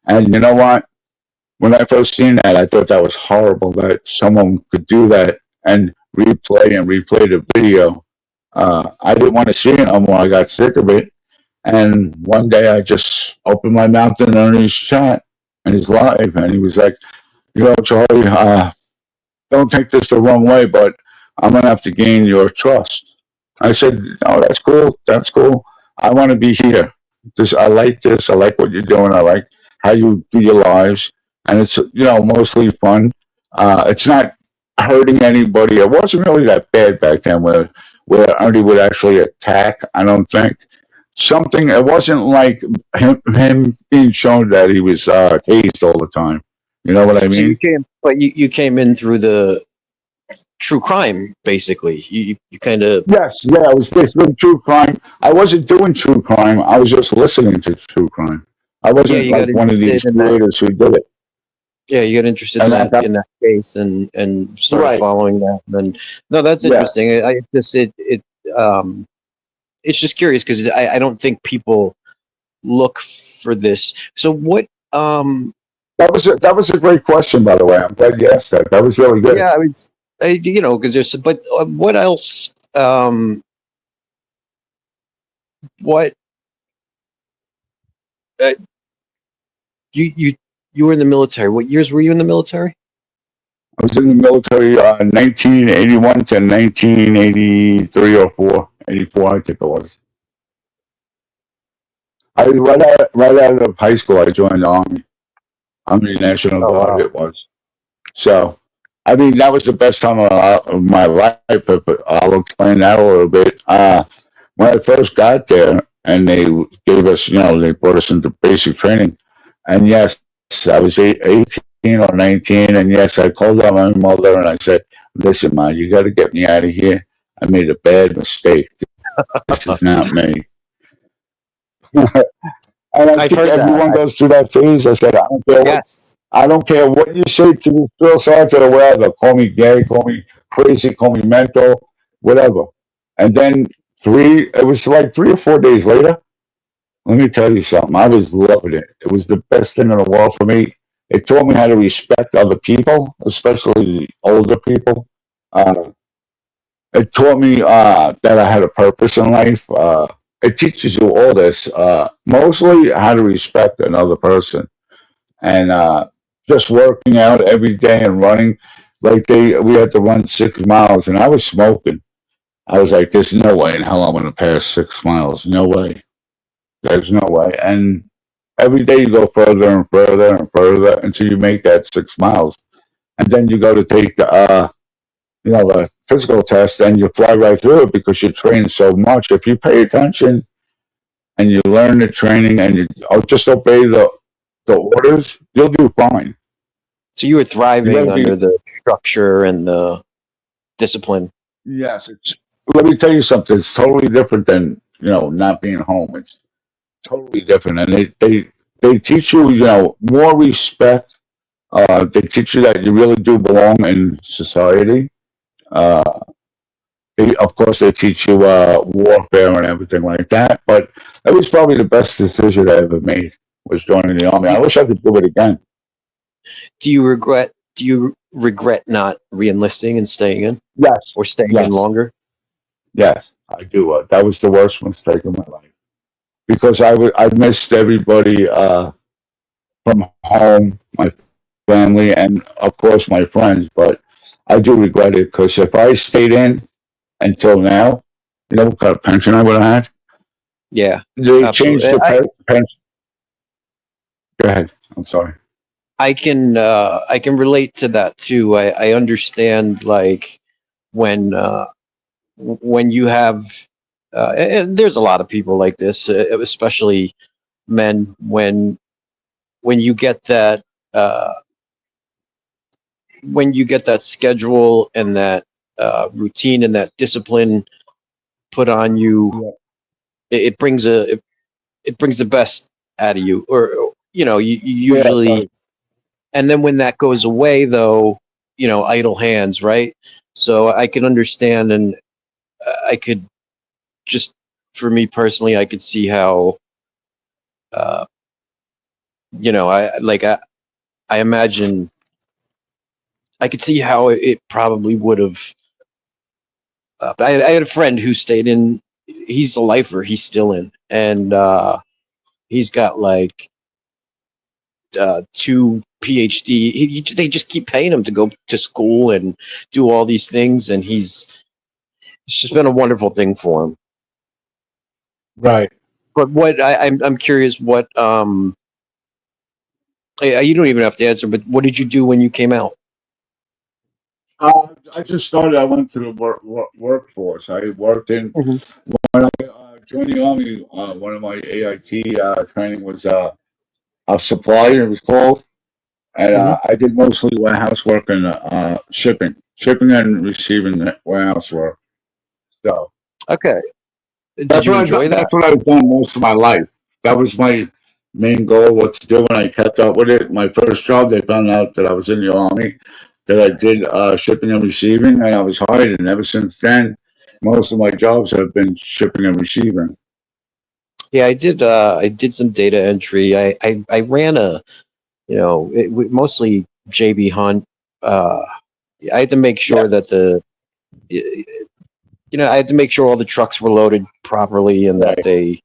[SPEAKER 1] And you know what? When I first seen that, I thought that was horrible that someone could do that and replay the video. I didn't want to see it no more. I got sick of it. And one day I just opened my mouth in Ernie's chat and he's live, and he was like, Charlie, don't take this the wrong way, but I'm going to have to gain your trust. I said, no, that's cool. That's cool. I want to be here. I like this. I like what you're doing. I like how you do your lives. And it's, mostly fun. It's not hurting anybody. It wasn't really that bad back then where Ernie would actually attack, I don't think. It wasn't like him being shown that he was tased all the time. You know what I mean?
[SPEAKER 3] So you came in through the true crime, basically. You kind of.
[SPEAKER 1] Yes, yeah, it was basically true crime. I wasn't doing true crime. I was just listening to true crime. I wasn't
[SPEAKER 3] you
[SPEAKER 1] like
[SPEAKER 3] got
[SPEAKER 1] one of these
[SPEAKER 3] interested in that.
[SPEAKER 1] creators who did it.
[SPEAKER 3] Yeah, you got interested
[SPEAKER 1] And
[SPEAKER 3] in that case and started
[SPEAKER 1] Right.
[SPEAKER 3] following that. And no, that's
[SPEAKER 1] Yeah.
[SPEAKER 3] interesting. It's just curious because I don't think people look for this. So what?
[SPEAKER 1] That was a great question, by the way. I'm glad you asked that. That was really good.
[SPEAKER 3] Yeah, because there's. But what else? What? You were in the military. What years were you in the military?
[SPEAKER 1] I was in the military 1981 to 1983 or 4. 84, I think it was. Right out of high school, I joined the Army. Army National
[SPEAKER 3] Oh,
[SPEAKER 1] Guard,
[SPEAKER 3] wow.
[SPEAKER 1] it was. So, I mean, that was the best time of my life, but I'll explain that a little bit. When I first got there, and they gave us, they brought us into basic training. And yes, I was 18 or 19, and yes, I called out my mother and I said, listen, Ma, you got to get me out of here. I made a bad mistake. This is not me. And I
[SPEAKER 3] I've
[SPEAKER 1] think
[SPEAKER 3] heard that.
[SPEAKER 1] everyone goes through that phase. I said, I don't care what you say to me, drill sergeant or whatever. Call me gay, call me crazy, call me mental, whatever. And then it was like 3 or 4 days later. Let me tell you something. I was loving it. It was the best thing in the world for me. It taught me how to respect other people, especially the older people. It taught me that I had a purpose in life. it teaches you all this, mostly how to respect another person, and just working out every day and running. Like we had to run 6 miles, and I was smoking. I was like, "There's no way in hell I'm going to pass 6 miles. No way. There's no way." And every day you go further and further and further until you make that 6 miles, and then you go to take the physical test, and you fly right through it because you train so much. If you pay attention and you learn the training and you just obey the orders, you'll do fine.
[SPEAKER 3] So you were
[SPEAKER 1] You
[SPEAKER 3] thriving
[SPEAKER 1] gotta be.
[SPEAKER 3] under the structure and the discipline.
[SPEAKER 1] Yes, let me tell you something. It's totally different than not being home. It's totally different, and they teach you more respect. They teach you that you really do belong in society. Uh, of course, they teach you warfare and everything like that. But that was probably the best decision I ever made, was joining the army.
[SPEAKER 3] Do,
[SPEAKER 1] I wish I could do it again.
[SPEAKER 3] do you regret not re-enlisting and staying in,
[SPEAKER 1] Yes,
[SPEAKER 3] or staying in
[SPEAKER 1] yes,
[SPEAKER 3] longer?
[SPEAKER 1] yes. I do. That was the worst mistake of my life because I missed everybody from home, my family, and of course my friends. But I do regret it because if I stayed in until now, you know what kind of pension I would have had?
[SPEAKER 3] Yeah,
[SPEAKER 1] They changed
[SPEAKER 3] absolutely.
[SPEAKER 1] the pension. Go ahead. I'm sorry.
[SPEAKER 3] I can relate to that too. I understand, like, when when you have and there's a lot of people like this, especially men, when you get that uh, when you get that schedule and that routine and that discipline put on you,
[SPEAKER 1] Yeah.
[SPEAKER 3] it brings it brings the best out of you, or you
[SPEAKER 1] Yeah. It
[SPEAKER 3] usually.
[SPEAKER 1] does.
[SPEAKER 3] And then when that goes away, though, idle hands, right? So I can understand, and I could just, for me personally, I could see how, uh, I imagine, I could see how it probably would have. I had a friend who stayed in. He's a lifer. He's still in, and he's got like two PhD. They just keep paying him to go to school and do all these things, and it's just been a wonderful thing for him.
[SPEAKER 1] Right.
[SPEAKER 3] But I'm curious, what you don't even have to answer, but what did you do when you came out?
[SPEAKER 1] I just started. I went to the workforce. I worked in
[SPEAKER 3] Hmm.
[SPEAKER 1] when I joined the army. One of my AIT training was a supply. It was called, and
[SPEAKER 3] Hmm.
[SPEAKER 1] I did mostly warehouse work and shipping and receiving the warehouse work. So
[SPEAKER 3] Okay. Did
[SPEAKER 1] that's
[SPEAKER 3] you
[SPEAKER 1] what I've
[SPEAKER 3] enjoy
[SPEAKER 1] done.
[SPEAKER 3] that?
[SPEAKER 1] That's what I've done most of my life. That was my main goal, what to do, and I kept up with it. My first job, they found out that I was in the army, that I did shipping and receiving, and I was hired. And ever since then, most of my jobs have been shipping and receiving.
[SPEAKER 3] Yeah, I did. I did some data entry. I ran mostly JB Hunt. Uh, I had to make
[SPEAKER 1] Yeah,
[SPEAKER 3] sure that I had to make sure all the trucks were loaded properly, and that
[SPEAKER 1] right.
[SPEAKER 3] they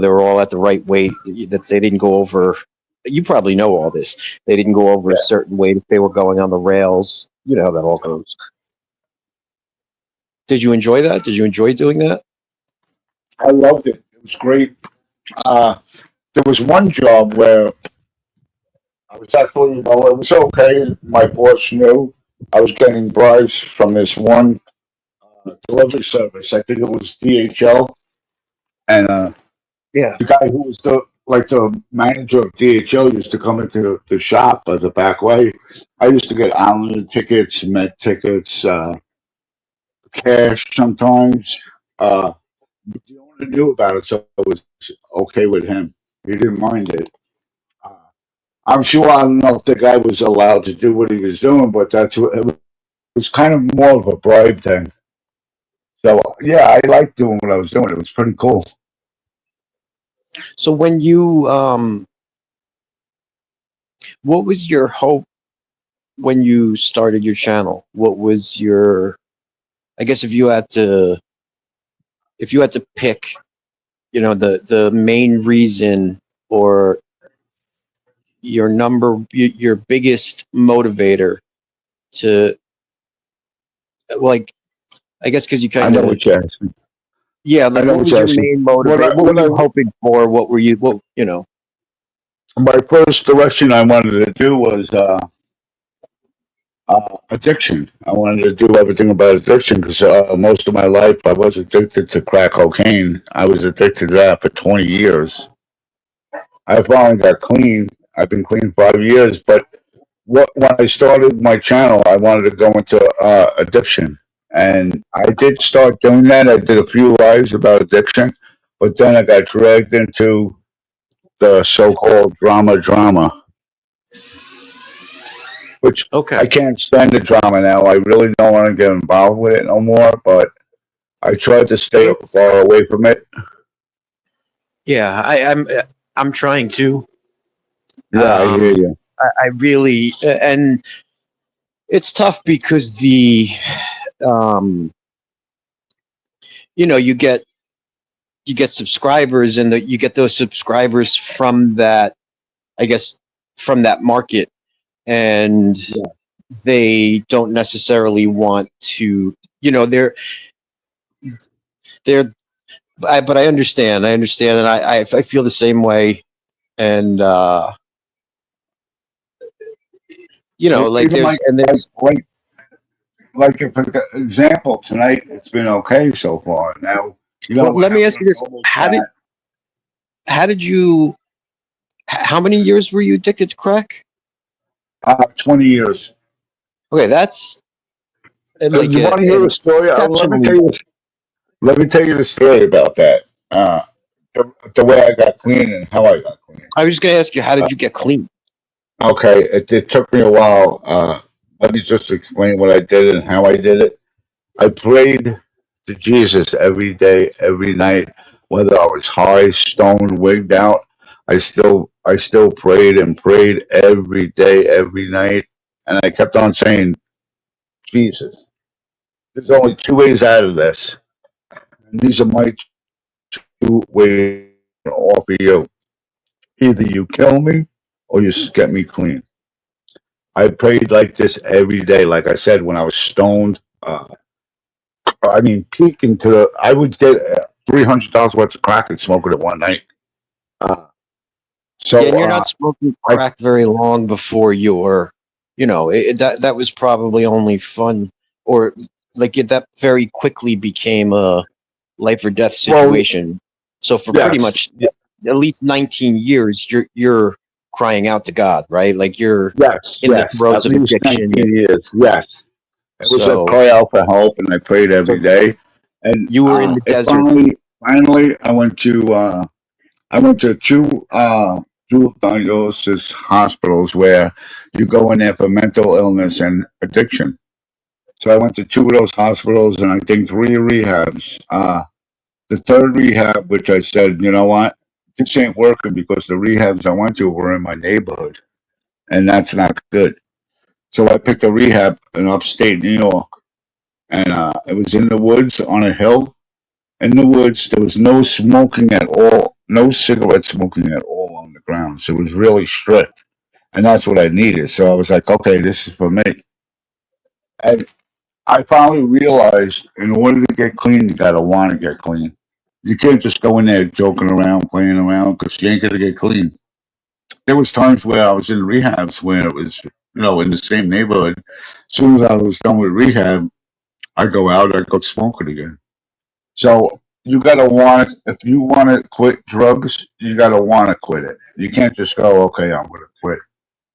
[SPEAKER 3] were all at the right weight, that they didn't go over. You probably know all this. They didn't go over a
[SPEAKER 1] Yeah,
[SPEAKER 3] certain weight if they were going on the rails. You know how that all goes. Did you enjoy that? Did you enjoy doing that?
[SPEAKER 1] I loved it. It was great. Uh, there was one job where I was actually, well, it was okay. My boss knew I was getting bribes from this one delivery service. I think it was DHL, and
[SPEAKER 3] Yeah.
[SPEAKER 1] the guy who was the manager of DHL used to come into the shop as a back way. I used to get Islander tickets, Met tickets, cash sometimes. But the owner knew about it, so it was okay with him. He didn't mind it. Uh, I'm sure I don't know if the guy was allowed to do what he was doing, but that's what it was kind of more of a bribe thing. So yeah, I liked doing what I was doing. It was pretty cool.
[SPEAKER 3] So what was your hope when you started your channel? What was your, I guess, if you had to pick you know, the main reason or your biggest motivator to, like, I guess because you
[SPEAKER 1] I
[SPEAKER 3] kind
[SPEAKER 1] know
[SPEAKER 3] of,
[SPEAKER 1] what you're asking.
[SPEAKER 3] yeah,
[SPEAKER 1] I
[SPEAKER 3] like
[SPEAKER 1] know
[SPEAKER 3] what
[SPEAKER 1] what
[SPEAKER 3] was
[SPEAKER 1] you're
[SPEAKER 3] your
[SPEAKER 1] asking.
[SPEAKER 3] main motivator? What were you hoping for? What, you know?
[SPEAKER 1] My first direction I wanted to do was addiction. I wanted to do everything about addiction because most of my life I was addicted to crack cocaine. I was addicted to that for 20 years. I finally got clean. I've been clean 5 years, but when I started my channel, I wanted to go into addiction, and I did start doing that. I did a few lives about addiction, but then I got dragged into the so-called drama, which I
[SPEAKER 3] Okay.
[SPEAKER 1] can't stand the drama now. I really don't want to get involved with it no more, but I tried to stay
[SPEAKER 3] It's
[SPEAKER 1] far away from it.
[SPEAKER 3] yeah. I'm trying to.
[SPEAKER 1] Yeah, I hear you.
[SPEAKER 3] I really and it's tough because um, you know, you get subscribers and you get those subscribers from that, I guess, from that market, and
[SPEAKER 1] Yeah.
[SPEAKER 3] they don't necessarily want to, you know, they're but I understand, and I feel the same way, and you know, like
[SPEAKER 1] Even
[SPEAKER 3] there's
[SPEAKER 1] like for example, tonight it's been okay so far. Now,
[SPEAKER 3] well,
[SPEAKER 1] I
[SPEAKER 3] let me
[SPEAKER 1] have
[SPEAKER 3] ask you
[SPEAKER 1] been
[SPEAKER 3] this:
[SPEAKER 1] almost that
[SPEAKER 3] how did you how many years were you addicted to crack?
[SPEAKER 1] 20 years.
[SPEAKER 3] Okay, that's like
[SPEAKER 1] You want to hear
[SPEAKER 3] an
[SPEAKER 1] a story?
[SPEAKER 3] exceptionally.
[SPEAKER 1] Let me tell you the story about that. The way I got clean and how I got clean.
[SPEAKER 3] I was just gonna ask you, how
[SPEAKER 1] Uh,
[SPEAKER 3] did you get clean?
[SPEAKER 1] okay, it took me a while. Let me just explain what I did and how I did it. I prayed to Jesus every day, every night, whether I was high, stoned, wigged out. I still prayed and prayed every day, every night, and I kept on saying, Jesus, there's only two ways out of this, and these are my two ways to offer you. Either you kill me, or you get me clean. I prayed like this every day. Like I said, when I was stoned, I mean, peeking to the, I would get $300 worth of crack and smoke it at one night. Uh,
[SPEAKER 3] Yeah, and
[SPEAKER 1] so
[SPEAKER 3] you're not smoking
[SPEAKER 1] I
[SPEAKER 3] crack very long before you're, you know, that was probably only fun, or like that very quickly became a life or death
[SPEAKER 1] well,
[SPEAKER 3] situation. So for pretty
[SPEAKER 1] yes,
[SPEAKER 3] much at least 19 years, you're crying out to God, right? Like you're in the
[SPEAKER 1] yes,
[SPEAKER 3] throes
[SPEAKER 1] at
[SPEAKER 3] of
[SPEAKER 1] least
[SPEAKER 3] addiction.
[SPEAKER 1] 19 years. Yes, it was a
[SPEAKER 3] So
[SPEAKER 1] cry out for help, and I prayed every
[SPEAKER 3] so
[SPEAKER 1] day. And
[SPEAKER 3] you were in the
[SPEAKER 1] it
[SPEAKER 3] desert.
[SPEAKER 1] finally, I went to two diagnosis hospitals where you go in there for mental illness and addiction. So I went to two of those hospitals and I think three rehabs. The third rehab, which I said, you know what, this ain't working because the rehabs I went to were in my neighborhood, and that's not good. So I picked a rehab in upstate New York, and it was in the woods on a hill. In the woods, there was no smoking at all, no cigarette smoking at all on the grounds. It was really strict, and that's what I needed. So I was like, okay, this is for me. And I finally realized in order to get clean, you gotta want to get clean. You can't just go in there joking around, playing around, because you ain't gonna get clean. There was times where I was in rehabs where it was, in the same neighborhood. As soon as I was done with rehab, I go out, I go smoking again. So you gotta want, if you want to quit drugs, you gotta want to quit it. You can't just go, okay, I'm gonna quit.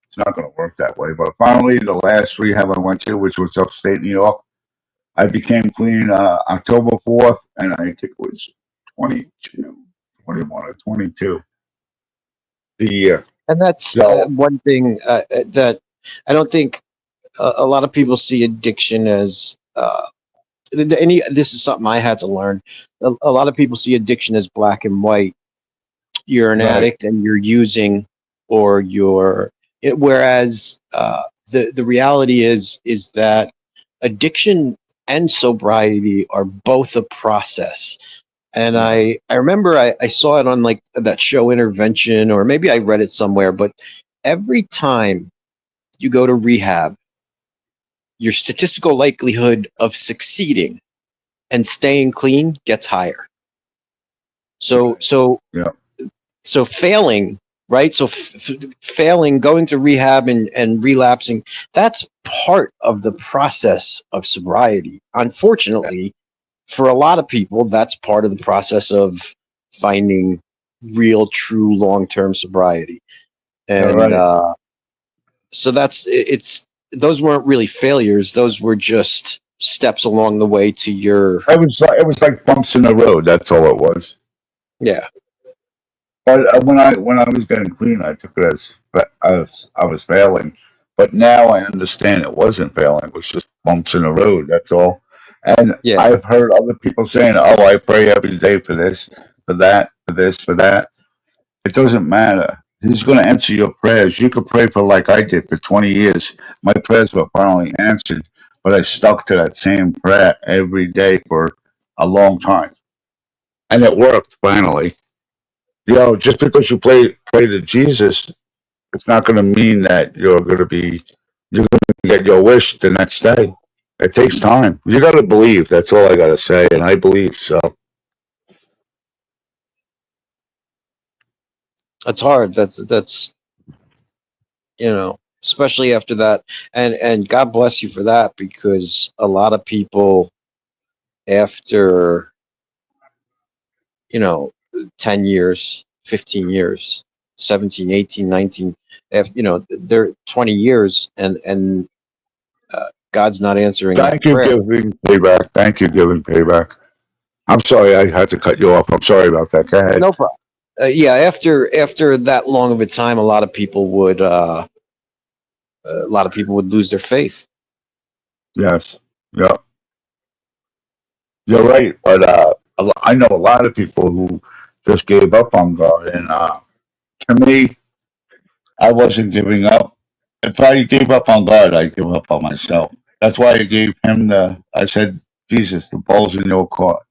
[SPEAKER 1] It's not gonna work that way. But finally, the last rehab I went to, which was upstate New York, I became clean October 4th, and I think it was 22, 21 or 22 the year.
[SPEAKER 3] And that's
[SPEAKER 1] So,
[SPEAKER 3] one thing that I don't think a lot of people see addiction as this is something I had to learn. A lot of people see addiction as black and white. You're an
[SPEAKER 1] right.
[SPEAKER 3] addict and you're using, or whereas the reality is that addiction and sobriety are both a process, And I remember I saw it on like that show Intervention, or maybe I read it somewhere, but every time you go to rehab, your statistical likelihood of succeeding and staying clean gets higher. So
[SPEAKER 1] Yeah.
[SPEAKER 3] so failing, right? So failing, going to rehab and relapsing, that's part of the process of sobriety. Unfortunately, for a lot of people, that's part of the process of finding real, true, long-term sobriety. And
[SPEAKER 1] Right.
[SPEAKER 3] so it's those weren't really failures; those were just steps along the way to your
[SPEAKER 1] It was like bumps in the road. That's all it was.
[SPEAKER 3] yeah.
[SPEAKER 1] But when I was getting clean, I took it as I was failing. But now I understand it wasn't failing. It was just bumps in the road. That's all. And
[SPEAKER 3] Yeah.
[SPEAKER 1] I've heard other people saying, "Oh, I pray every day for this, for that, for this, for that." It doesn't matter. He's going to answer your prayers. You could pray for like I did for 20 years. My prayers were finally answered, but I stuck to that same prayer every day for a long time, and it worked finally. Just because you pray to Jesus, it's not going to mean that you're going to get your wish the next day. It takes time. You got to believe. That's all I got to say, and I believe so.
[SPEAKER 3] It's hard. That's especially after that. And God bless you for that, because a lot of people after 10 years, 15 years, 17, 18, 19, after they're 20 years and God's not answering that
[SPEAKER 1] Thank you,
[SPEAKER 3] prayer.
[SPEAKER 1] giving payback. Thank you, giving payback. I'm sorry I had to cut you off. I'm sorry about that. Go ahead.
[SPEAKER 3] No problem. Yeah, after that long of a time, a lot of people would lose their faith.
[SPEAKER 1] Yes. Yeah. You're right. But I know a lot of people who just gave up on God. And to me, I wasn't giving up. If I gave up on God, I'd give up on myself. That's why I gave him I said, Jesus, the ball's in your court.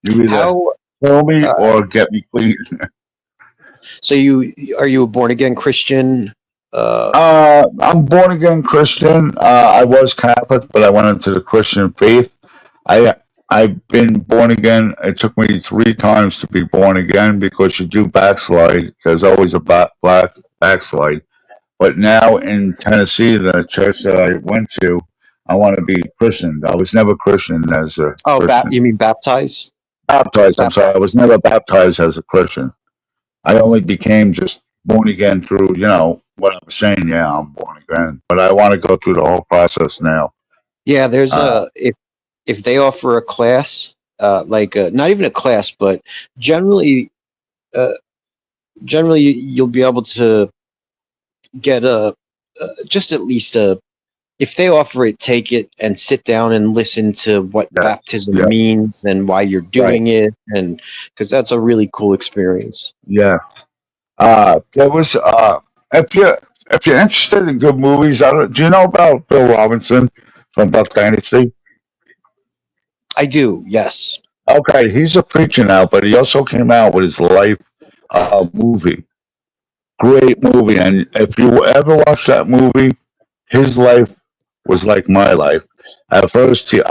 [SPEAKER 1] You either
[SPEAKER 3] How
[SPEAKER 1] kill me
[SPEAKER 3] uh,
[SPEAKER 1] or get me clean.
[SPEAKER 3] so are you a born again Christian?
[SPEAKER 1] I'm born again Christian. I was Catholic, but I went into the Christian faith. I I've been born again. It took me 3 times to be born again because you do backslide. There's always a black backslide. But now in Tennessee, the church that I went to, I want to be christened. I was never christened as a
[SPEAKER 3] Oh,
[SPEAKER 1] Christian.
[SPEAKER 3] you mean baptized?
[SPEAKER 1] Baptized. I'm sorry. I was
[SPEAKER 3] Baptized.
[SPEAKER 1] never baptized as a Christian. I only became just born again through, what I'm saying. Yeah, I'm born again. But I want to go through the whole process now.
[SPEAKER 3] Yeah, there's
[SPEAKER 1] Uh,
[SPEAKER 3] if they offer a class, like not even a class, but generally, uh, you'll be able to get just at least if they offer it, take it and sit down and listen to what
[SPEAKER 1] yeah,
[SPEAKER 3] baptism
[SPEAKER 1] yeah,
[SPEAKER 3] means and why you're
[SPEAKER 1] right.
[SPEAKER 3] doing it, and because that's a really cool experience.
[SPEAKER 1] Yeah. There was if you if you're interested in good movies, do you know about Bill Robinson from Buck Dynasty?
[SPEAKER 3] I do, yes.
[SPEAKER 1] Okay, he's a preacher now, but he also came out with his life movie. Great movie, and if you ever watch that movie, his life was like my life. At first, uh,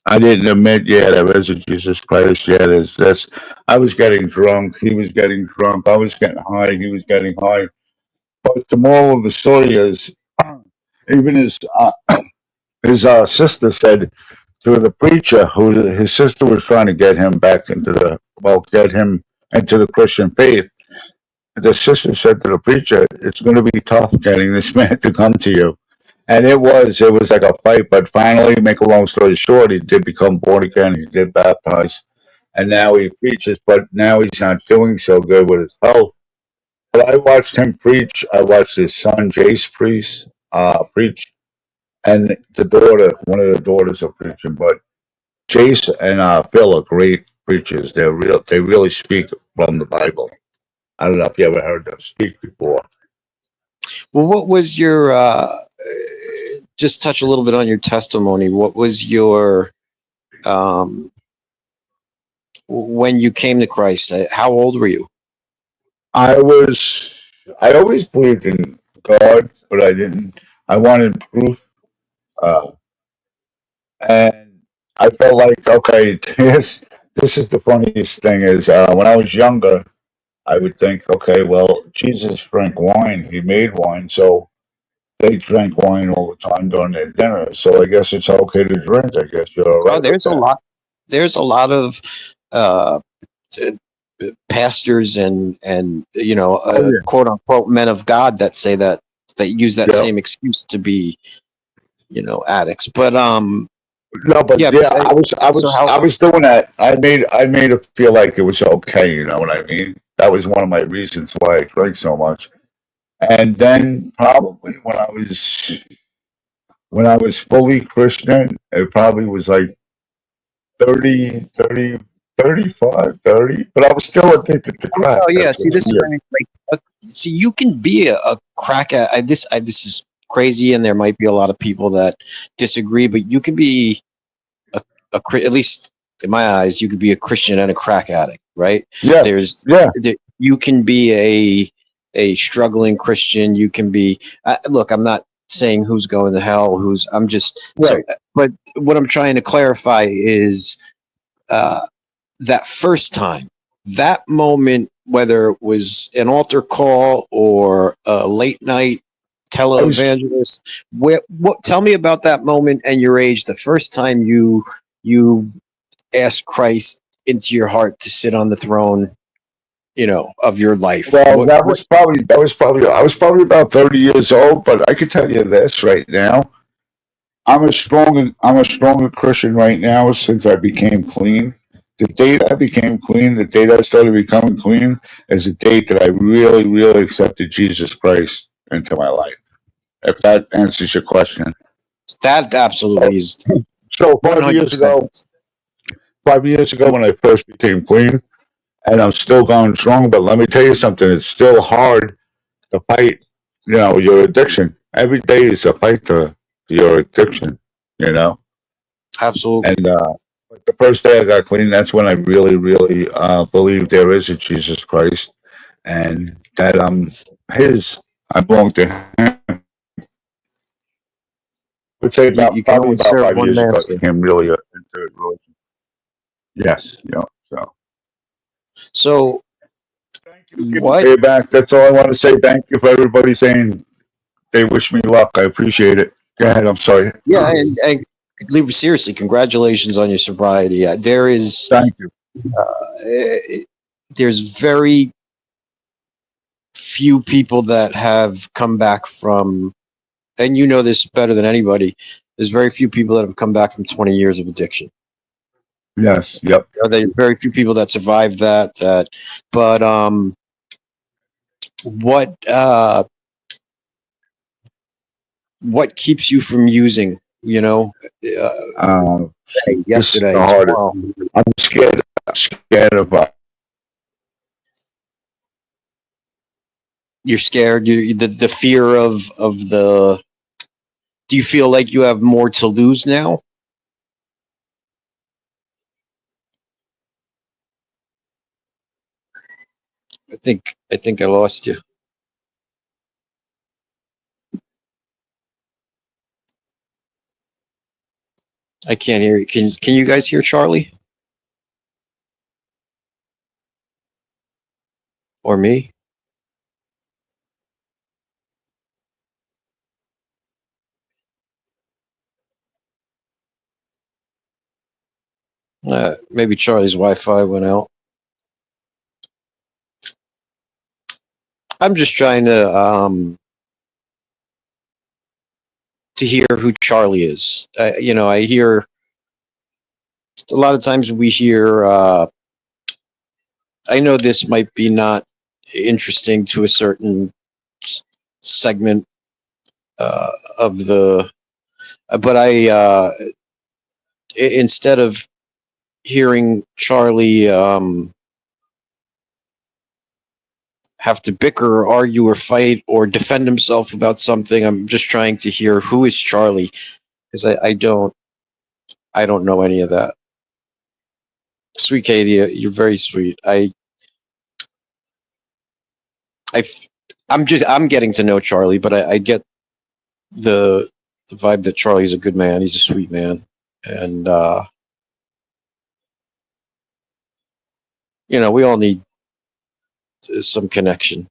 [SPEAKER 1] I didn't admit, yeah, there is a Jesus Christ. Yeah, there's this. I was getting drunk. He was getting drunk. I was getting high. He was getting high. But the moral of the story is, even his sister said to the preacher, who his sister was trying to get him back get him into the Christian faith. The sister said to the preacher, "It's going to be tough getting this man to come to you." And it was like a fight. But finally, make a long story short, he did become born again. He did baptize, and now he preaches. But now he's not doing so good with his health. But I watched him preach. I watched his son Jace preach, and one of the daughters are preaching. But Jace and Bill are great preachers. They really speak from the Bible. I don't know if you ever heard them speak before.
[SPEAKER 3] Well, what was your just touch a little bit on your testimony? What was your um when you came to Christ? How old were you?
[SPEAKER 1] I always believed in God, but I wanted proof. Uh, and I felt like, okay, this is the funniest thing is, when I was younger, I would think, okay, well, Jesus drank wine. He made wine. So they drank wine all the time during their dinner. So I guess it's okay to drink. I guess you're all
[SPEAKER 3] Oh,
[SPEAKER 1] right with that.
[SPEAKER 3] there's a lot of uh, t- pastors and
[SPEAKER 1] Oh, yeah.
[SPEAKER 3] quote unquote men of God that say that use that
[SPEAKER 1] Yeah.
[SPEAKER 3] same excuse to be addicts. But
[SPEAKER 1] No, but
[SPEAKER 3] yeah.
[SPEAKER 1] yeah,
[SPEAKER 3] So how?
[SPEAKER 1] I was doing that. I made it feel like it was okay. You know what I mean? That was one of my reasons why I drank so much. And then probably when I was fully Christian, it probably was like 30, 30, 35, 30. But I was still addicted to crack.
[SPEAKER 3] Oh yeah.
[SPEAKER 1] That's
[SPEAKER 3] See,
[SPEAKER 1] what's
[SPEAKER 3] this is
[SPEAKER 1] weird.
[SPEAKER 3] see, you can be a crack at this is crazy, and there might be a lot of people that disagree, but you can be at least in my eyes, you could be a Christian and a crack addict, right?
[SPEAKER 1] Yeah, yeah.
[SPEAKER 3] You can be a struggling Christian. You can be. Look, I'm not saying who's going to hell. I'm just. So,
[SPEAKER 1] Right.
[SPEAKER 3] but what I'm trying to clarify is that first time, that moment, whether it was an altar call or a late night
[SPEAKER 1] I was
[SPEAKER 3] televangelist, what? Tell me about that moment and your age. The first time you ask Christ into your heart to sit on the throne, of your life.
[SPEAKER 1] Well,
[SPEAKER 3] What
[SPEAKER 1] I was probably about 30 years old, but I can tell you this right now. I'm a stronger Christian right now since I became clean. The date I became clean, the date I started becoming clean, is the date that I really, really accepted Jesus Christ into my life. If that answers your question.
[SPEAKER 3] that absolutely is
[SPEAKER 1] So
[SPEAKER 3] 100%.
[SPEAKER 1] 5 years ago when I first became clean, and I'm still going strong, but let me tell you something, it's still hard to fight, your addiction. Every day is a fight to your addiction, you know?
[SPEAKER 3] Absolutely.
[SPEAKER 1] And but the first day I got clean, that's when I really, really believe there is a Jesus Christ and that I'm his. I belong to him. Would say
[SPEAKER 3] You can
[SPEAKER 1] probably
[SPEAKER 3] only
[SPEAKER 1] about
[SPEAKER 3] serve
[SPEAKER 1] five
[SPEAKER 3] one
[SPEAKER 1] years ago I
[SPEAKER 3] master.
[SPEAKER 1] became really into it. Really. Yes, so
[SPEAKER 3] So
[SPEAKER 1] thank you for giving
[SPEAKER 3] what?
[SPEAKER 1] me back. That's all I want to say. Thank you for everybody saying they wish me luck. I appreciate it. Go ahead. I'm sorry.
[SPEAKER 3] Yeah, and seriously, congratulations on your sobriety.
[SPEAKER 1] Thank you.
[SPEAKER 3] There's very few people that have come back from, and you know this better than anybody. There's very few people that have come back from 20 years of addiction.
[SPEAKER 1] Yes. Yep.
[SPEAKER 3] There's very few people that survived that. But what what keeps you from using?
[SPEAKER 1] Um, this is the
[SPEAKER 3] Yesterday,
[SPEAKER 1] hardest.
[SPEAKER 3] tomorrow.
[SPEAKER 1] I'm scared. Scared of.
[SPEAKER 3] You're scared. The fear of the. Do you feel like you have more to lose now? I think I lost you. I can't hear you. Can you guys hear Charlie? Or me? Maybe Charlie's Wi-Fi went out. I'm just trying to hear who Charlie is. I hear a lot of times we hear. I know this might be not interesting to a certain segment of the, but instead of hearing Charlie have to bicker or argue or fight or defend himself about something, I'm just trying to hear who is Charlie, because I don't know any of that. Sweet Katie, you're very sweet. I'm getting to know Charlie, but I get the vibe that Charlie's a good man. He's a sweet man, and you know, we all need some connection.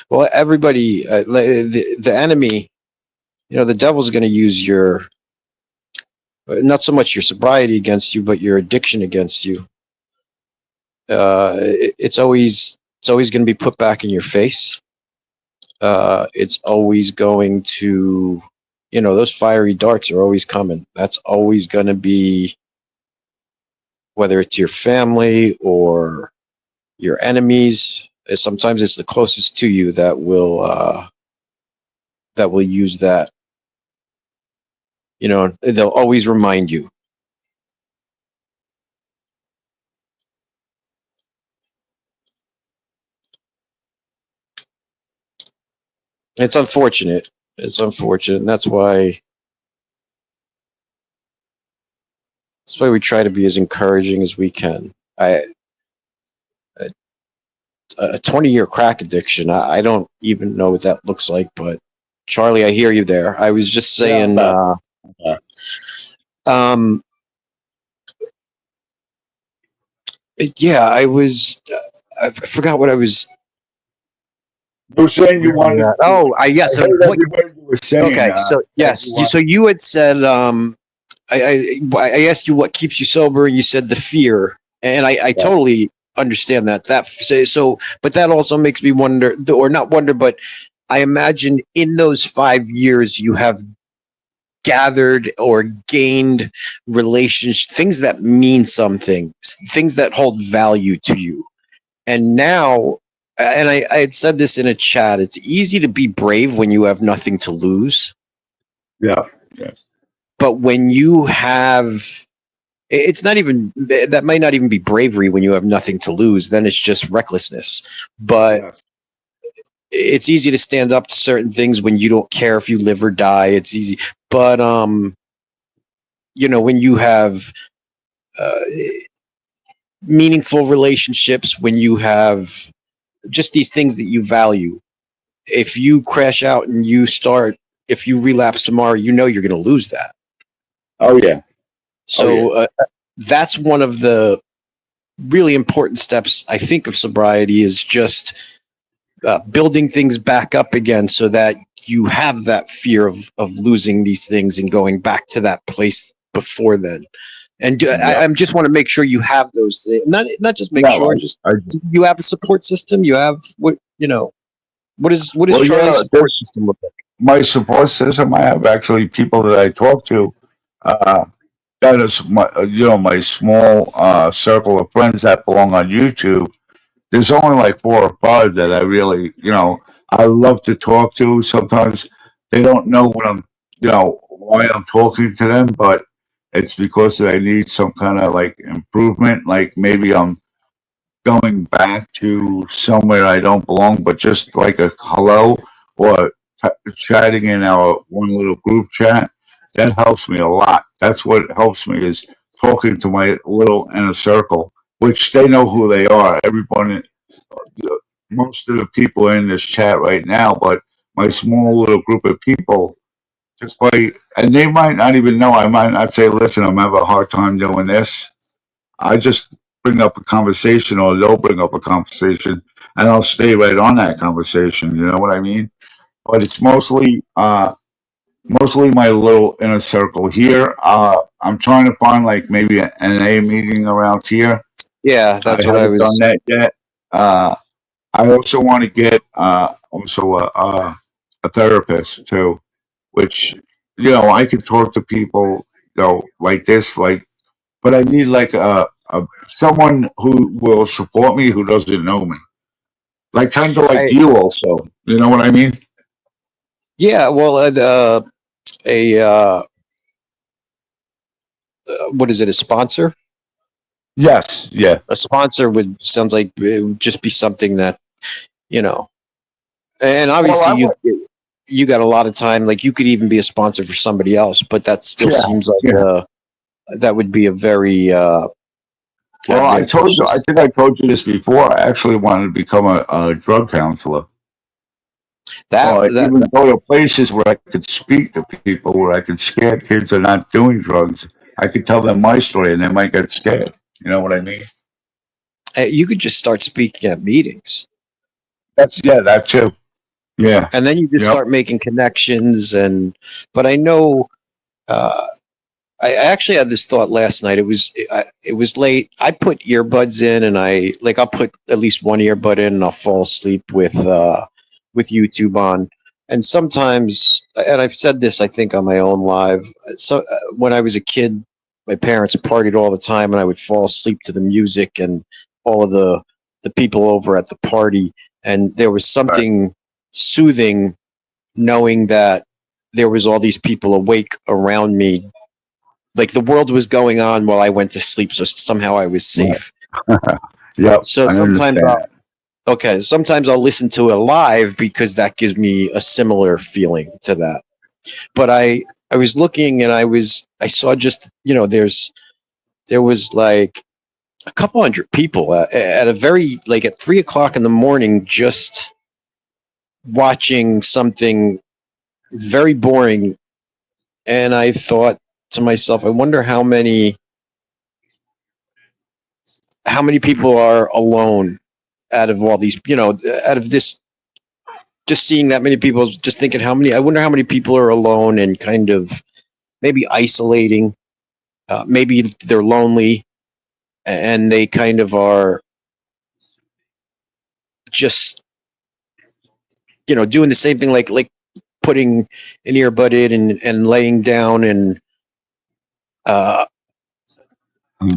[SPEAKER 3] Well, everybody, the enemy, you know, the devil's going to use your, not so much your sobriety against you, but your addiction against you. It's always going to be put back in your face. It's always going to, you know, those fiery darts are always coming. That's always going to be, whether it's your family or your enemies. Sometimes it's the closest to you that will use that. You know, they'll always remind you. It's unfortunate. It's unfortunate. And that's why we try to be as encouraging as we can. A 20-year crack addiction, I don't even know what that looks like, but Charlie, I hear you there. I was just saying, yeah, I forgot what I was.
[SPEAKER 1] You were saying you wanted.
[SPEAKER 3] Yes.
[SPEAKER 1] I heard every word you were saying.
[SPEAKER 3] Okay, so yes, so you had said, I asked you what keeps you sober, and you said the fear, and I totally understand that. But that also makes me wonder, or not wonder, but I imagine in those 5 years you have gathered or gained relationships, things that mean something, things that hold value to you, and now. And I had said this in a chat. It's easy to be brave when you have nothing to lose.
[SPEAKER 1] Yeah. Yes.
[SPEAKER 3] But when you have, it's not even, that might not even be bravery when you have nothing to lose. Then it's just recklessness. But it's easy to stand up to certain things when you don't care if you live or die. It's easy. But, you know, when you have meaningful relationships, when you have just these things that you value, if you crash out and if you relapse tomorrow, you know you're going to lose that.
[SPEAKER 1] Oh yeah.
[SPEAKER 3] So that's one of the really important steps, I think, of sobriety, is just building things back up again, so that you have that fear of losing these things and going back to that place before then. And I just want to make sure you have those things. Not just make sure, you have a support system. You have what does Charlie's support system look like?
[SPEAKER 1] My support system, I have actually people that I talk to. That is my small circle of friends that belong on YouTube. There's only like 4 or 5 that I really, I love to talk to. Sometimes they don't know why I'm talking to them, but it's because I need some kind of like improvement. Like maybe I'm going back to somewhere I don't belong, but just like a hello or chatting in our one little group chat, that helps me a lot. That's what helps me, is talking to my little inner circle, which they know who they are. Everyone, most of the people are in this chat right now, but my small little group of people, and they might not even know. I might not say, listen, I'm having a hard time doing this. I just bring up a conversation, or they'll bring up a conversation, and I'll stay right on that conversation. You know what I mean? But it's mostly my little inner circle here. I'm trying to find like maybe an AA meeting around here.
[SPEAKER 3] Yeah, that's what I was.
[SPEAKER 1] Done that yet. I also want to get also a therapist too, which I can talk to people like this, but I need like someone who will support me, who doesn't know me, like kind of like you also. You know what I mean?
[SPEAKER 3] Yeah. Well, what is it? A sponsor?
[SPEAKER 1] Yes. Yeah.
[SPEAKER 3] A sponsor sounds like it would just be something that And obviously,
[SPEAKER 1] Well,
[SPEAKER 3] you got a lot of time. Like you could even be a sponsor for somebody else, but that still
[SPEAKER 1] Yeah,
[SPEAKER 3] seems like
[SPEAKER 1] yeah.
[SPEAKER 3] that would be a very
[SPEAKER 1] Well, I told you, I
[SPEAKER 3] advantageous.
[SPEAKER 1] think I told you this before. I actually wanted to become a drug counselor.
[SPEAKER 3] That
[SPEAKER 1] Or
[SPEAKER 3] that
[SPEAKER 1] even go to places where I could speak to people, where I could scare kids that are not doing drugs. I could tell them my story and they might get scared. You know what I mean?
[SPEAKER 3] you could just start speaking at meetings,
[SPEAKER 1] Yeah, that too. Yeah.
[SPEAKER 3] and then you just
[SPEAKER 1] Yep.
[SPEAKER 3] start making connections. And but I know. Uh, I actually had this thought last night. It was late. I put earbuds in, and I'll put at least one earbud in, and I'll fall asleep with YouTube on. And sometimes, and I've said this, I think, on my own live. So when I was a kid, my parents partied all the time, and I would fall asleep to the music and all of the people over at the party. And there was
[SPEAKER 1] Right.
[SPEAKER 3] something soothing knowing that there was all these people awake around me, like the world was going on while I went to sleep, so somehow I was
[SPEAKER 1] Right.
[SPEAKER 3] safe.
[SPEAKER 1] Yep.
[SPEAKER 3] So
[SPEAKER 1] I understand.
[SPEAKER 3] sometimes I'll listen to it live because that gives me a similar feeling to that. But I was looking and I saw just, there was like a couple hundred people at a very, like at 3 o'clock in the morning, just watching something very boring. And I thought to myself, I wonder how many people are alone out of all these, out of this, just seeing that many people, just thinking I wonder how many people are alone and kind of maybe isolating. Maybe they're lonely and they kind of are just, doing the same thing, like putting an earbud in and laying down. And uh,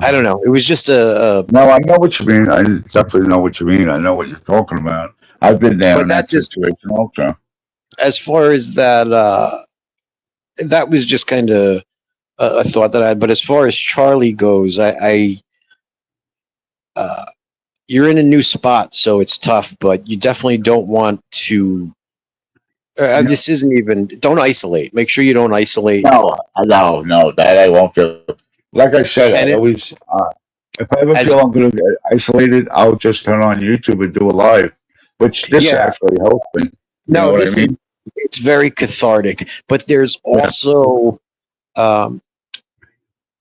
[SPEAKER 3] I don't know. It was just
[SPEAKER 1] No, I know what you mean. I definitely know what you mean. I know what you're talking about. I've been there
[SPEAKER 3] but
[SPEAKER 1] in
[SPEAKER 3] that
[SPEAKER 1] that
[SPEAKER 3] just,
[SPEAKER 1] situation also.
[SPEAKER 3] as far as that, that was just kind of a thought that I had. But as far as Charlie goes, uh, you're in a new spot, so it's tough. But you definitely don't want to.
[SPEAKER 1] Yeah.
[SPEAKER 3] This isn't even. Don't isolate. Make sure you don't isolate.
[SPEAKER 1] No, that I won't do. Like I said,
[SPEAKER 3] And
[SPEAKER 1] I
[SPEAKER 3] it
[SPEAKER 1] always, if I ever
[SPEAKER 3] as
[SPEAKER 1] feel I'm going to get isolated, I'll just turn on YouTube and do a live, which this
[SPEAKER 3] yeah.
[SPEAKER 1] actually helps me. You know
[SPEAKER 3] No,
[SPEAKER 1] what I
[SPEAKER 3] this is.
[SPEAKER 1] mean?
[SPEAKER 3] It's very cathartic. But there's
[SPEAKER 1] Yeah.
[SPEAKER 3] also, um,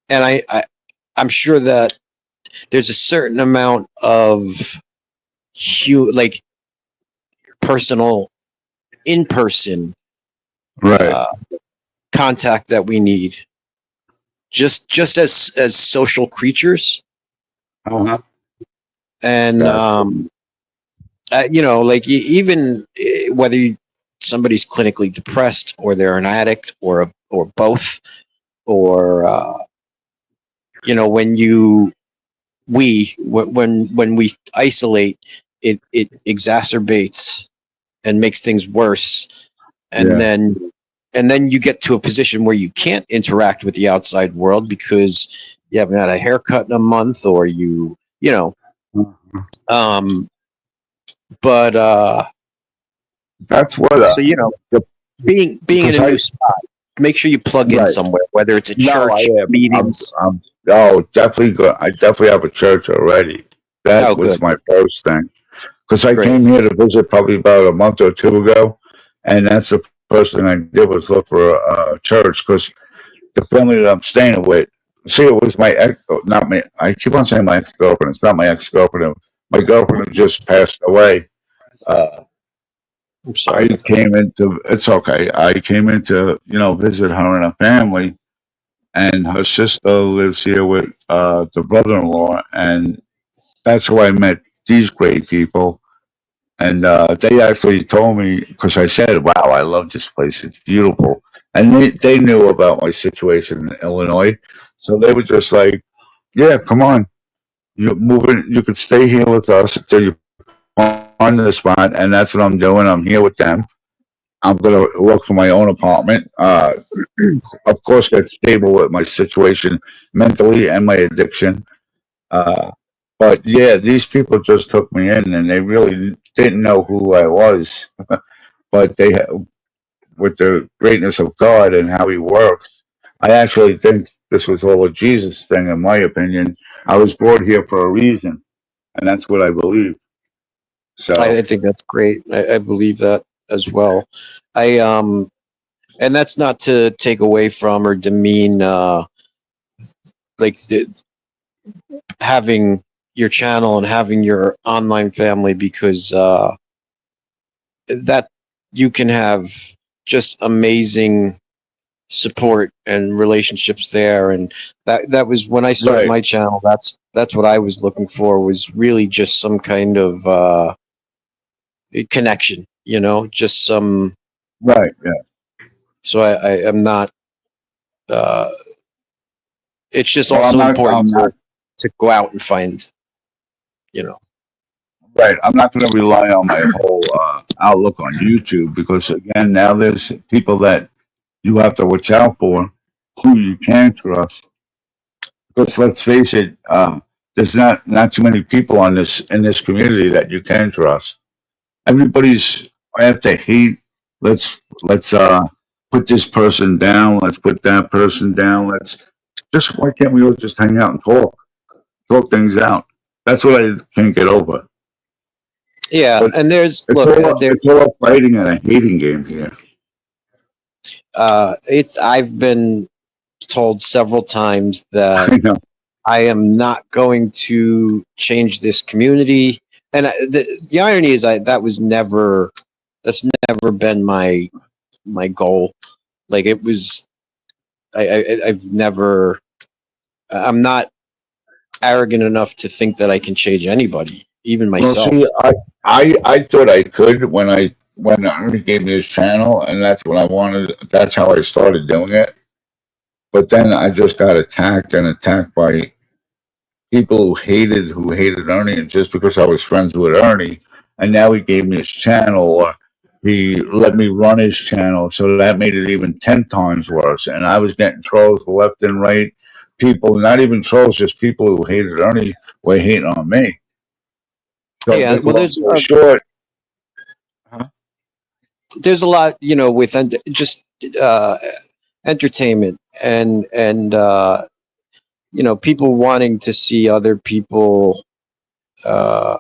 [SPEAKER 3] and I'm sure that there's a certain amount of like personal, in person
[SPEAKER 1] Right.
[SPEAKER 3] uh, contact that we need. Just as social creatures.
[SPEAKER 1] Uh-huh.
[SPEAKER 3] And
[SPEAKER 1] Gotcha.
[SPEAKER 3] like even whether somebody's clinically depressed or they're an addict or both, or when when we isolate, it exacerbates and makes things worse. and
[SPEAKER 1] Yeah.
[SPEAKER 3] then and then you get to a position where you can't interact with the outside world because you haven't had a haircut in a month, or
[SPEAKER 1] Mhm.
[SPEAKER 3] um but
[SPEAKER 1] That's what,
[SPEAKER 3] so
[SPEAKER 1] the,
[SPEAKER 3] being in
[SPEAKER 1] because
[SPEAKER 3] a new spot, make sure you plug in
[SPEAKER 1] right.
[SPEAKER 3] somewhere, whether it's a
[SPEAKER 1] No, I
[SPEAKER 3] church,
[SPEAKER 1] am.
[SPEAKER 3] meetings.
[SPEAKER 1] Oh, definitely good. I definitely have a church already. That
[SPEAKER 3] Oh, good.
[SPEAKER 1] was my first thing. Because I
[SPEAKER 3] Great.
[SPEAKER 1] came here to visit probably about a month or two ago, and that's the first thing I did was look for a church. Because the family that I'm staying with, see, it was my ex, not me. I keep on saying my ex girlfriend. It's not my ex girlfriend. My girlfriend who just passed away. Uh,
[SPEAKER 3] I'm sorry
[SPEAKER 1] I
[SPEAKER 3] about that.
[SPEAKER 1] came into. It's okay. I came into visit her and her family, and her sister lives here with the brother-in-law, and that's how I met these great people. And they actually told me because I said, "Wow, I love this place. It's beautiful." And they knew about my situation in Illinois, so they were just like, "Yeah, come on, you move in. You could stay here with us until you find the spot." And that's what I'm doing. I'm here with them. I'm gonna look for my own apartment. Of course, get stable with my situation mentally and my addiction. Uh, but yeah, these people just took me in, and they really didn't know who I was, but with the greatness of God and how He works, I actually think this was all a Jesus thing, in my opinion. I was brought here for a reason, and that's what I believe. So,
[SPEAKER 3] I think that's great. I believe that as well. And that's not to take away from or demean, like having your channel and having your online family, because that you can have just amazing support and relationships there. And that was when I started
[SPEAKER 1] right,
[SPEAKER 3] my channel. That's what I was looking for, was really just some kind of connection, just some.
[SPEAKER 1] right, yeah.
[SPEAKER 3] So I am not. Uh, it's just
[SPEAKER 1] Well,
[SPEAKER 3] also important
[SPEAKER 1] I'm not,
[SPEAKER 3] to go out and find, you know.
[SPEAKER 1] right. I'm not going to rely on my whole outlook on YouTube because, again, now there's people that you have to watch out for who you can trust. Because let's face it, there's not too many people on this in this community that you can trust. Everybody's after hate. Let's put this person down. Let's put that person down. Let's just why can't we all just hang out and talk things out? That's what I can't get over.
[SPEAKER 3] Yeah,
[SPEAKER 1] But
[SPEAKER 3] and there's
[SPEAKER 1] it's
[SPEAKER 3] look
[SPEAKER 1] all
[SPEAKER 3] there.
[SPEAKER 1] it's all a fighting and a hating game here.
[SPEAKER 3] It's I've been told several times that
[SPEAKER 1] I know.
[SPEAKER 3] I am not going to change this community. And the irony is, that's never been my goal. Like it was, I've never, I'm not arrogant enough to think that I can change anybody, even
[SPEAKER 1] Well, see,
[SPEAKER 3] myself.
[SPEAKER 1] I thought I could when Ernie gave me his channel, and that's what I wanted. That's how I started doing it. But then I just got attacked by people who hated Ernie, and just because I was friends with Ernie, and now he gave me his channel, he let me run his channel, so that made it even 10 times worse. And I was getting trolls left and right. People, not even trolls, just people who hated Ernie were hating on me. So
[SPEAKER 3] Yeah,
[SPEAKER 1] make a
[SPEAKER 3] well,
[SPEAKER 1] long story short, huh?
[SPEAKER 3] there's a lot, with just uh, entertainment and people wanting to see other people uh,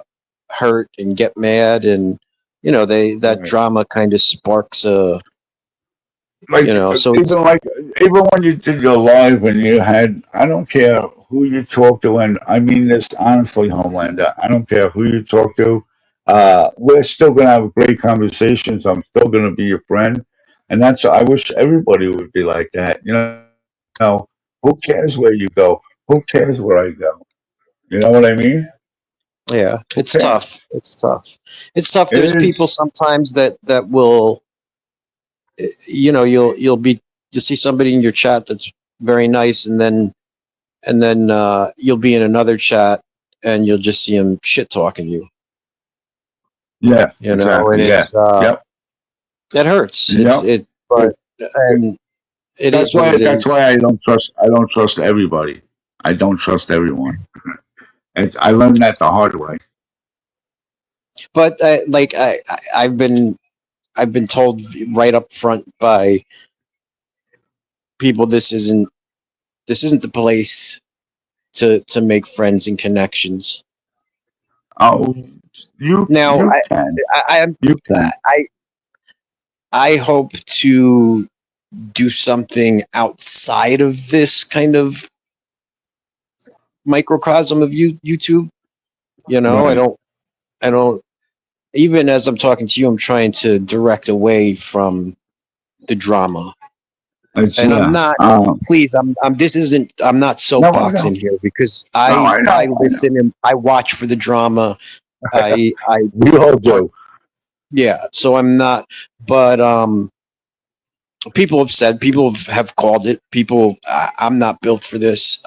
[SPEAKER 3] hurt and get mad, and that
[SPEAKER 1] Right.
[SPEAKER 3] drama kind of sparks a
[SPEAKER 1] Like
[SPEAKER 3] so it's.
[SPEAKER 1] even when you did your live and you had, I don't care who you talk to, and I mean this honestly, Homelander, I don't care who you talk to, we're still gonna have great conversations. I'm still gonna be your friend, and that's I wish everybody would be like that. Who cares where you go? Who cares where I go? You know what I mean?
[SPEAKER 3] Yeah,
[SPEAKER 1] Who
[SPEAKER 3] it's
[SPEAKER 1] cares?
[SPEAKER 3] tough. It's tough.
[SPEAKER 1] It
[SPEAKER 3] There's
[SPEAKER 1] is.
[SPEAKER 3] people sometimes that will, you'll be to see somebody in your chat that's very nice, and then you'll be in another chat and you'll just see him shit talking you.
[SPEAKER 1] Yeah,
[SPEAKER 3] And
[SPEAKER 1] exactly. Yeah.
[SPEAKER 3] it's
[SPEAKER 1] Yep.
[SPEAKER 3] it hurts.
[SPEAKER 1] Yep.
[SPEAKER 3] But and it is
[SPEAKER 1] That's
[SPEAKER 3] what
[SPEAKER 1] why
[SPEAKER 3] it
[SPEAKER 1] that's
[SPEAKER 3] is.
[SPEAKER 1] why I don't trust everybody. I don't trust everyone. I learned that the hard way.
[SPEAKER 3] But I've been told right up front by people, this isn't the place to make friends and connections.
[SPEAKER 1] Oh, you
[SPEAKER 3] Now
[SPEAKER 1] you can.
[SPEAKER 3] I
[SPEAKER 1] You can.
[SPEAKER 3] I I hope to do something outside of this kind of microcosm of YouTube. I
[SPEAKER 1] Right.
[SPEAKER 3] don't, even as I'm talking to you, I'm trying to direct away from the drama.
[SPEAKER 1] It's
[SPEAKER 3] And I'm
[SPEAKER 1] yeah.
[SPEAKER 3] not, please, I'm not
[SPEAKER 1] No, I know.
[SPEAKER 3] soapboxing here, because
[SPEAKER 1] No,
[SPEAKER 3] I
[SPEAKER 1] I
[SPEAKER 3] I
[SPEAKER 1] know. I know.
[SPEAKER 3] listen and I watch for the drama. I
[SPEAKER 1] We all do.
[SPEAKER 3] Yeah, so I'm not, but people have called it. I'm not built for this.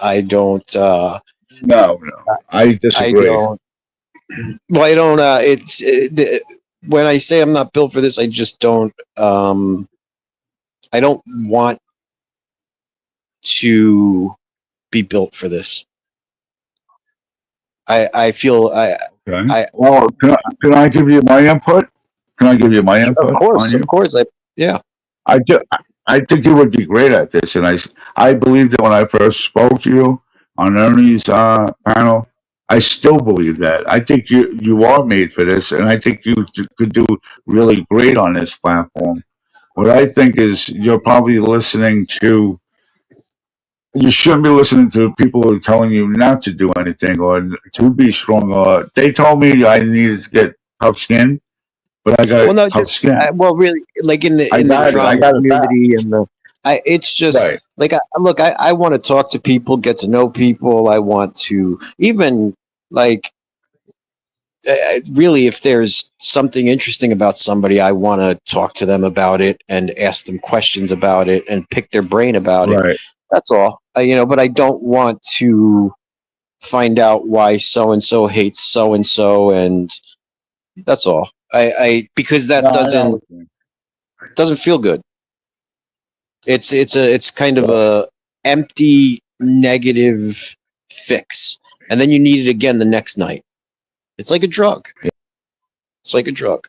[SPEAKER 1] No, no. I
[SPEAKER 3] I
[SPEAKER 1] disagree.
[SPEAKER 3] don't. Well, I don't. When I say I'm not built for this, I just don't. I don't want to be built for this. I feel
[SPEAKER 1] Okay. Well, can I give you my input? Can I give you my input
[SPEAKER 3] Of
[SPEAKER 1] on
[SPEAKER 3] course,
[SPEAKER 1] you?
[SPEAKER 3] of course. Yeah.
[SPEAKER 1] I do, I think you would be great at this, and I believe that when I first spoke to you on Ernie's panel, I still believe that. I think you are made for this, and I think you could do really great on this platform. What I think is you're probably listening to. You shouldn't be listening to people who are telling you not to do anything or to be strong. Or they told me I needed to get tough skin, but I
[SPEAKER 3] Well,
[SPEAKER 1] got
[SPEAKER 3] no,
[SPEAKER 1] tough
[SPEAKER 3] just
[SPEAKER 1] skin.
[SPEAKER 3] well, really, like in
[SPEAKER 1] I
[SPEAKER 3] the
[SPEAKER 1] got it. I
[SPEAKER 3] trauma
[SPEAKER 1] got it back.
[SPEAKER 3] community and it's just
[SPEAKER 1] Right.
[SPEAKER 3] like I want to talk to people, get to know people. I want to even like really, if there's something interesting about somebody, I want to talk to them about it and ask them questions about it and pick their brain about it.
[SPEAKER 1] Right.
[SPEAKER 3] That's all. But I don't want to find out why so and so hates so and so, and that's all. Because that
[SPEAKER 1] No, I know what you mean.
[SPEAKER 3] doesn't feel good. It's kind of a empty negative fix, and then you need it again the next night. It's like a drug. It's like a drug.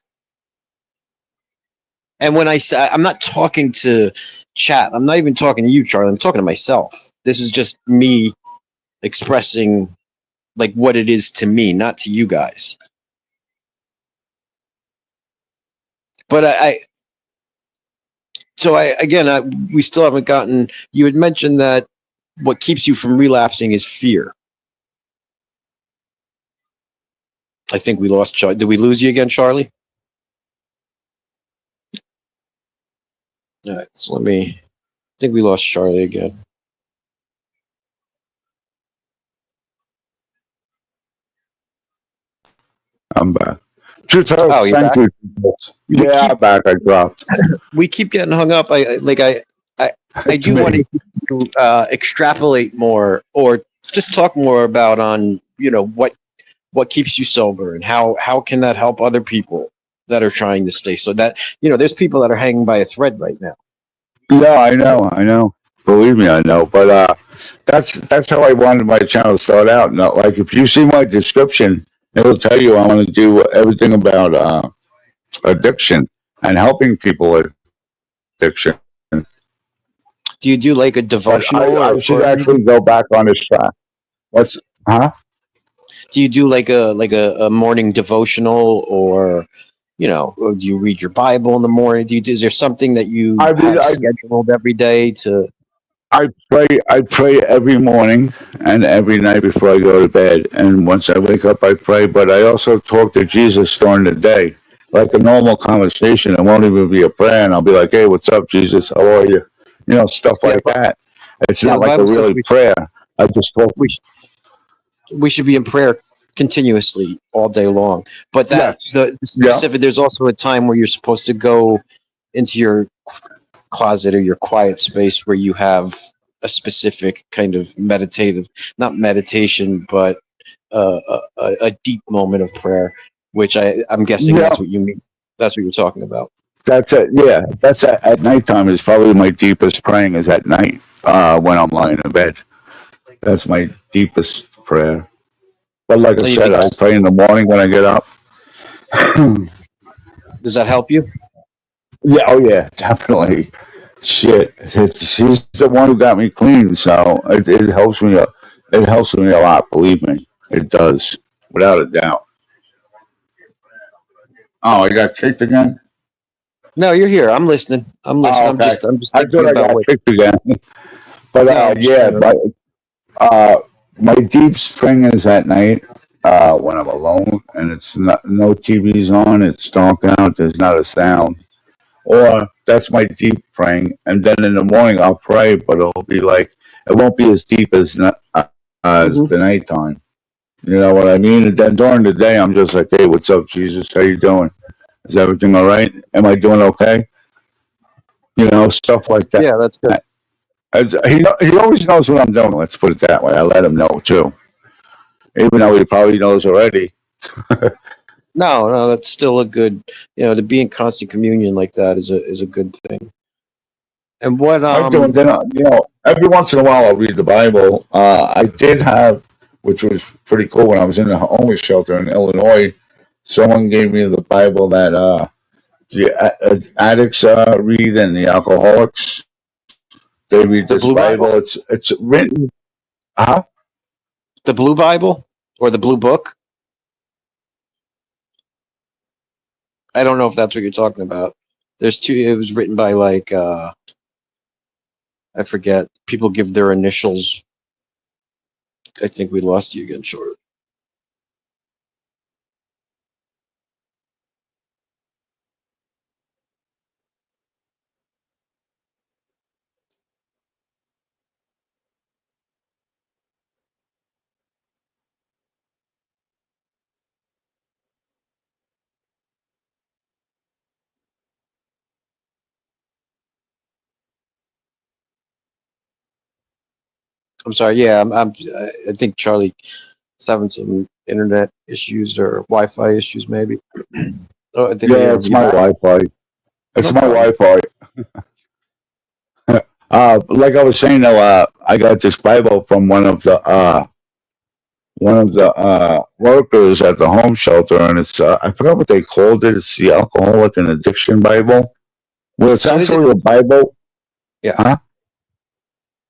[SPEAKER 3] And when I say I'm not talking to chat, I'm not even talking to you, Charlie. I'm talking to myself. This is just me expressing like what it is to me, not to you guys. But we still haven't gotten. You had mentioned that what keeps you from relapsing is fear. I think we lost Charlie. Did we lose you again, Charlie? All right, so I think we lost Charlie again.
[SPEAKER 1] I'm back. Truth hurts.
[SPEAKER 3] Oh, you're
[SPEAKER 1] Thank
[SPEAKER 3] back?
[SPEAKER 1] you. Yeah, I'm back. I dropped.
[SPEAKER 3] We keep getting hung up. I
[SPEAKER 1] It's
[SPEAKER 3] do
[SPEAKER 1] me.
[SPEAKER 3] want to extrapolate more or just talk more about on what keeps you sober and how can that help other people that are trying to stay, so that there's people that are hanging by a thread right now.
[SPEAKER 1] Yeah, I know. Believe me, I know. But that's how I wanted my channel to start out. Not like if you see my description, it'll tell you I want to do everything about addiction and helping people with addiction.
[SPEAKER 3] Do you do like a
[SPEAKER 1] But
[SPEAKER 3] devotional
[SPEAKER 1] I should actually go back on this track. What's
[SPEAKER 3] do you do like a morning devotional, or or do you read your Bible in the morning? Is there something that you have scheduled every day to?
[SPEAKER 1] I pray every morning and every night before I go to bed. And once I wake up, I pray. But I also talk to Jesus during the day, like a normal conversation. It won't even be a prayer, and I'll be like, "Hey, what's up, Jesus? How are you?" Stuff
[SPEAKER 3] Yeah,
[SPEAKER 1] like that. It's
[SPEAKER 3] yeah,
[SPEAKER 1] not
[SPEAKER 3] the
[SPEAKER 1] like a
[SPEAKER 3] Bible says
[SPEAKER 1] really prayer. I just talk.
[SPEAKER 3] we should be in prayer continuously all day long. But that
[SPEAKER 1] Yes.
[SPEAKER 3] the specific, there's also a time where you're supposed to go into your closet or your quiet space where you have a specific kind of meditative, not meditation, but a deep moment of prayer, which I'm guessing
[SPEAKER 1] Yeah.
[SPEAKER 3] that's what you mean. That's what you're talking about.
[SPEAKER 1] That's it. Yeah, that's at nighttime is probably my deepest praying is at night when I'm lying in bed. That's my deepest prayer. But like I
[SPEAKER 3] So you
[SPEAKER 1] said,
[SPEAKER 3] think
[SPEAKER 1] I pray in the morning when I get up.
[SPEAKER 3] does that help you?
[SPEAKER 1] Yeah, oh yeah, definitely. Shit, she's the one who got me clean, so it helps me. It helps me a lot. Believe me, it does, without a doubt. Oh, I got kicked again.
[SPEAKER 3] No, you're here. I'm listening. I'm listening.
[SPEAKER 1] Oh, okay.
[SPEAKER 3] I'm just
[SPEAKER 1] I
[SPEAKER 3] thinking
[SPEAKER 1] thought I
[SPEAKER 3] about
[SPEAKER 1] got
[SPEAKER 3] what.
[SPEAKER 1] kicked again. But
[SPEAKER 3] No, I'm just
[SPEAKER 1] yeah,
[SPEAKER 3] trying to.
[SPEAKER 1] uh, my deep spring is at night when I'm alone and it's not no TV's on. It's dark out. There's not a sound. Or that's my deep praying, and then in the morning I'll pray, but it'll be like it won't be as deep as
[SPEAKER 3] Mhm.
[SPEAKER 1] the nighttime. You know what I mean? And then during the day, I'm just like, "Hey, what's up, Jesus? How you doing? Is everything all right? Am I doing okay?" Stuff like that.
[SPEAKER 3] Yeah, that's good.
[SPEAKER 1] He always knows what I'm doing. Let's put it that way. I let him know too, even though he probably knows already.
[SPEAKER 3] No, that's still a good. To be in constant communion like that is a good thing. And what
[SPEAKER 1] I do. And then every once in a while I'll read the Bible. I did have which was pretty cool. When I was in the homeless shelter in Illinois, someone gave me the Bible that the addicts read and the alcoholics. They read
[SPEAKER 3] The
[SPEAKER 1] this
[SPEAKER 3] Blue Bible?
[SPEAKER 1] Bible. It's written. Huh?
[SPEAKER 3] The Blue Bible or the Blue Book? I don't know if that's what you're talking about. There's two. It was written by like I forget. People give their initials. I think we lost you again, short. I'm sorry. Yeah, I think Charlie is having some internet issues or Wi-Fi issues, maybe. Oh, I think
[SPEAKER 1] Yeah, it's my Wi-Fi. It's
[SPEAKER 3] No
[SPEAKER 1] my
[SPEAKER 3] problem.
[SPEAKER 1] Wi-Fi. Like I was saying though, I got this Bible from one of the workers at the home shelter, and it's I forgot what they called it. It's the Alcoholic and Addiction Bible. Well, it's
[SPEAKER 3] So is it?
[SPEAKER 1] actually a Bible.
[SPEAKER 3] Yeah.
[SPEAKER 1] Huh?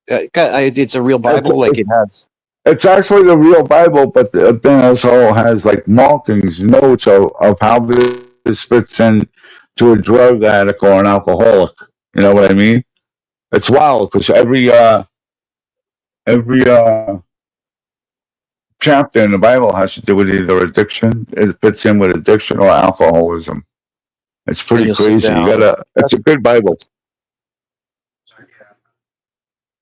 [SPEAKER 3] It's a real Bible. Like it has.
[SPEAKER 1] It's actually the real Bible, but the thing also has like markings, notes of how this fits in to a drug addict or an alcoholic. You know what I mean? It's wild because every chapter in the Bible has to do with either addiction. It fits in with addiction or alcoholism. It's
[SPEAKER 3] And
[SPEAKER 1] pretty
[SPEAKER 3] you'll sit
[SPEAKER 1] crazy.
[SPEAKER 3] down.
[SPEAKER 1] It's a good Bible.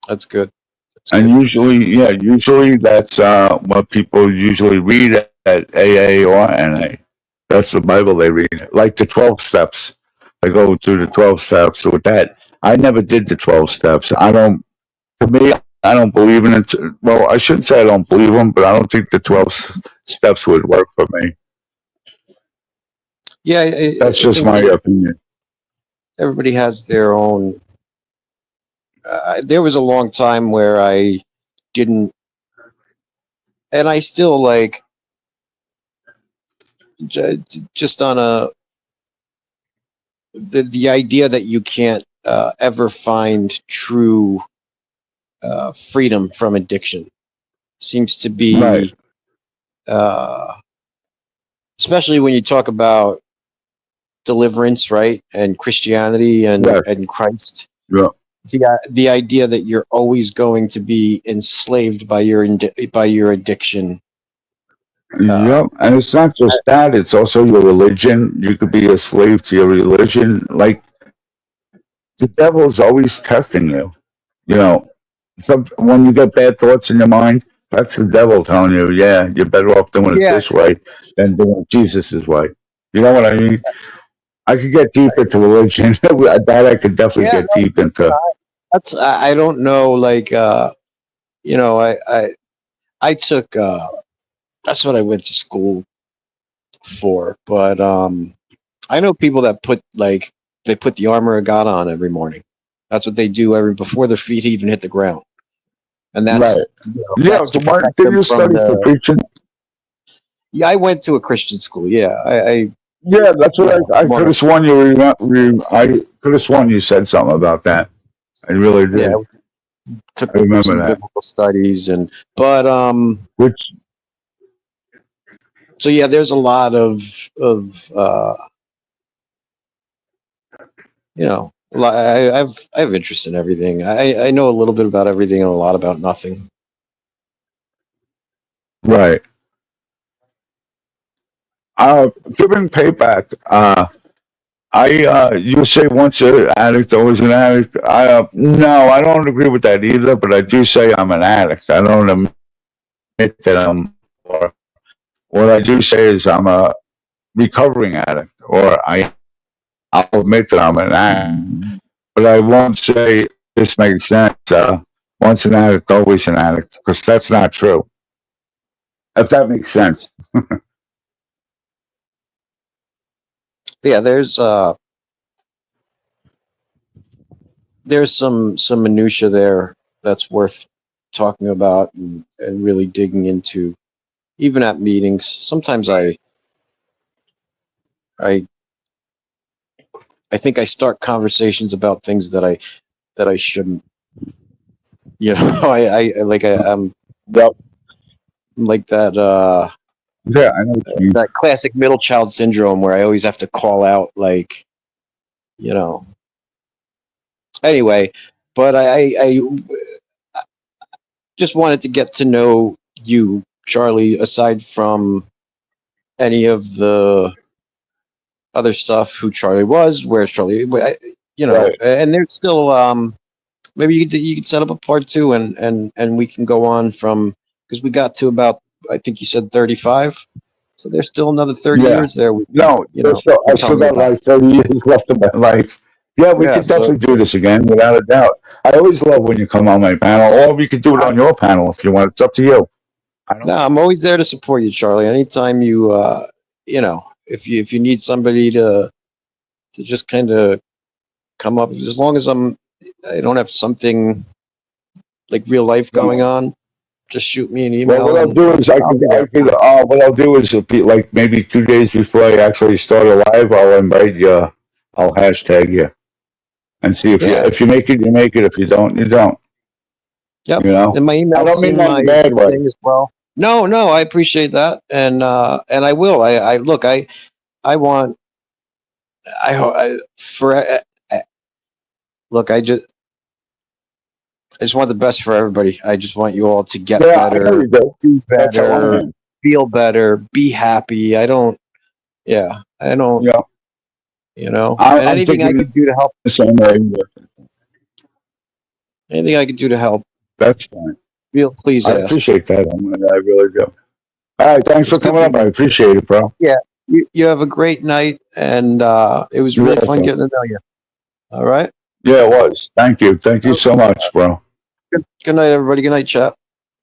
[SPEAKER 3] That's good. That's
[SPEAKER 1] And
[SPEAKER 3] good.
[SPEAKER 1] usually that's what people usually read at AA or NA. That's the Bible they read, like the 12 steps. They go through the 12 steps with that. I never did the 12 steps. To me, I don't believe in it. Well, I shouldn't say I don't believe them, but I don't think the 12 steps would work for me.
[SPEAKER 3] Yeah,
[SPEAKER 1] That's
[SPEAKER 3] I
[SPEAKER 1] just
[SPEAKER 3] think
[SPEAKER 1] my opinion.
[SPEAKER 3] everybody has their own. There was a long time where I didn't, and I still like just on the idea that you can't ever find true freedom from addiction seems to
[SPEAKER 1] Right.
[SPEAKER 3] be, especially when you talk about deliverance, right, and Christianity
[SPEAKER 1] Yes.
[SPEAKER 3] and Christ.
[SPEAKER 1] Yeah.
[SPEAKER 3] The idea that you're always going to be enslaved by your addiction.
[SPEAKER 1] Yep. And it's not just that, it's also your religion. You could be a slave to your religion. Like the devil's always testing you. You know, when you get bad thoughts in your mind, that's the devil telling you, yeah, you're better off doing it
[SPEAKER 3] Yeah,
[SPEAKER 1] this way than doing it Jesus' way. You know what I mean? I could get deep into religion. That I could definitely
[SPEAKER 3] yeah.
[SPEAKER 1] get deep into.
[SPEAKER 3] That's I don't know. Like you know, I took that's what I went to school for. But I know people that they put the armor of God on every morning. That's what they do every before their feet even hit the ground, and
[SPEAKER 1] Right. Yeah.
[SPEAKER 3] that's
[SPEAKER 1] So
[SPEAKER 3] to
[SPEAKER 1] why
[SPEAKER 3] protect
[SPEAKER 1] did
[SPEAKER 3] them
[SPEAKER 1] you
[SPEAKER 3] from
[SPEAKER 1] study for
[SPEAKER 3] the.
[SPEAKER 1] preaching?
[SPEAKER 3] Yeah, I went to a Christian school. Yeah,
[SPEAKER 1] Yeah, that's what I could
[SPEAKER 3] more,
[SPEAKER 1] have sworn I could have sworn you said something about that. I really
[SPEAKER 3] yeah,
[SPEAKER 1] did.
[SPEAKER 3] took
[SPEAKER 1] I remember
[SPEAKER 3] some
[SPEAKER 1] that.
[SPEAKER 3] biblical studies but
[SPEAKER 1] Which
[SPEAKER 3] so yeah, there's a lot of you know, I have interest in everything. I know a little bit about everything and a lot about nothing.
[SPEAKER 1] right. Giving payback. You say once an addict, always an addict. No, I don't agree with that either. But I do say I'm an addict. I don't admit that I'm. Or what I do say is I'm a recovering addict, or I'll admit that I'm an addict. But I won't say this makes sense. Once an addict, always an addict, because that's not true. If that makes sense.
[SPEAKER 3] Yeah, there's some minutia there that's worth talking about and really digging into, even at meetings. Sometimes I think I start conversations about things that I shouldn't. You know, I'm
[SPEAKER 1] Yep.
[SPEAKER 3] like that
[SPEAKER 1] Yeah, I know what you mean.
[SPEAKER 3] that classic middle child syndrome where I always have to call out, like, you know. Anyway, but I just wanted to get to know you, Charlie, aside from any of the other stuff, who Charlie was, where's Charlie,
[SPEAKER 1] Right.
[SPEAKER 3] and there's still, maybe you could set up a part two, and we can go on from, because we got to about, I think you said 35, so there's still another 30
[SPEAKER 1] Yeah.
[SPEAKER 3] years there.
[SPEAKER 1] No,
[SPEAKER 3] You
[SPEAKER 1] I
[SPEAKER 3] tell
[SPEAKER 1] still
[SPEAKER 3] me
[SPEAKER 1] got
[SPEAKER 3] about.
[SPEAKER 1] like 30 years left of my life. Yeah, we
[SPEAKER 3] Yeah,
[SPEAKER 1] could
[SPEAKER 3] so
[SPEAKER 1] definitely do this again without a doubt. I always love when you come on my panel, or we could do it on your panel if you want. It's up to you. I
[SPEAKER 3] no,
[SPEAKER 1] don't.
[SPEAKER 3] I'm always there to support you, Charlie. Anytime you, if you need somebody to just kind of come up, as long as I don't have something like real life going
[SPEAKER 1] No.
[SPEAKER 3] on, just shoot me an
[SPEAKER 1] Well, what
[SPEAKER 3] email
[SPEAKER 1] I'll
[SPEAKER 3] and
[SPEAKER 1] do is
[SPEAKER 3] I'll be there for you.
[SPEAKER 1] what I'll do is it'll be like maybe 2 days before I actually start a live, I'll invite you. I'll hashtag you and see
[SPEAKER 3] Yeah,
[SPEAKER 1] if you make it, you make it. If you don't, you don't.
[SPEAKER 3] yep.
[SPEAKER 1] You know.
[SPEAKER 3] And my
[SPEAKER 1] I don't
[SPEAKER 3] email's
[SPEAKER 1] mean
[SPEAKER 3] in
[SPEAKER 1] that in a
[SPEAKER 3] my
[SPEAKER 1] bad way.
[SPEAKER 3] thing as well. No, no, I appreciate that, and I will. I look, I want, I for look, I just want the best for everybody. I just want you all to get
[SPEAKER 1] Yeah, I know
[SPEAKER 3] better,
[SPEAKER 1] you do.
[SPEAKER 3] do
[SPEAKER 1] That's how I
[SPEAKER 3] better,
[SPEAKER 1] am.
[SPEAKER 3] feel better, be happy. I don't,
[SPEAKER 1] You know,
[SPEAKER 3] and
[SPEAKER 1] I'm
[SPEAKER 3] anything I
[SPEAKER 1] thinking
[SPEAKER 3] could do to help,
[SPEAKER 1] the same way.
[SPEAKER 3] anything I could do to help,
[SPEAKER 1] That's fine.
[SPEAKER 3] please
[SPEAKER 1] I
[SPEAKER 3] ask.
[SPEAKER 1] appreciate that. I really do. All right, thanks
[SPEAKER 3] It's
[SPEAKER 1] for
[SPEAKER 3] good
[SPEAKER 1] coming up. I
[SPEAKER 3] meeting you.
[SPEAKER 1] appreciate it, bro.
[SPEAKER 3] Yeah, you have a great night, and it was
[SPEAKER 1] You're
[SPEAKER 3] really fun
[SPEAKER 1] welcome.
[SPEAKER 3] getting to know you. All right.
[SPEAKER 1] Yeah, it was. Thank you. Thank you so much, bro.
[SPEAKER 3] Good night, everybody. Good night, chat.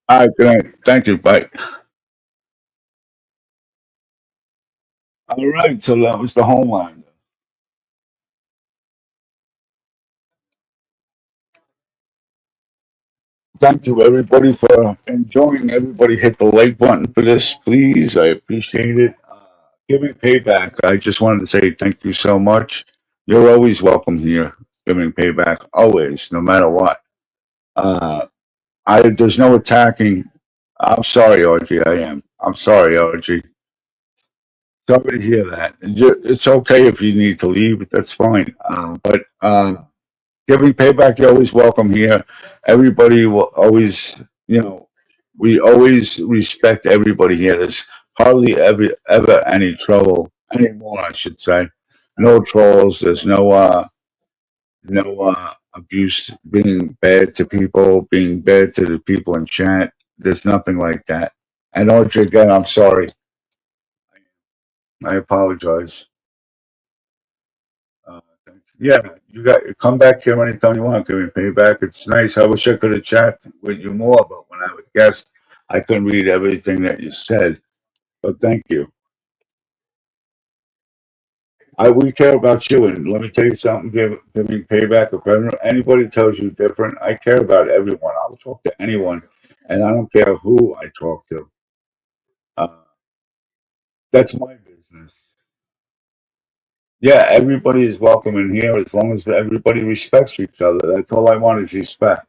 [SPEAKER 1] All right, good night. Thank you. Bye. All right, so that was the home line. Thank you, everybody, for enjoying. Everybody hit the like button for this, please. I appreciate it. Giving payback. I just wanted to say thank you so much. You're always welcome here. Giving payback, always, no matter what. Uh, there's no attacking. I'm sorry, Audrey. I am. I'm sorry, Audrey. Sorry to hear that. It's okay if you need to leave. That's fine. But giving payback, you're always welcome here. Everybody will always, we always respect everybody here. There's hardly ever any trouble anymore, I should say. No trolls. There's no abuse, being bad to people, being bad to the people in chat. There's nothing like that. And Audrey, again, I'm sorry. I apologize. Uh, yeah, you got come back here anytime you want. Give me payback. It's nice. I wish I could have chatted with you more, but when I was guest, I couldn't read everything that you said. But thank you. We care about you, and let me tell you something. Giving payback. If anybody tells you different, I care about everyone. I'll talk to anyone, and I don't care who I talk to. Uh, that's my business. Yeah, everybody is welcome in here as long as everybody respects each other. That's all I want is respect.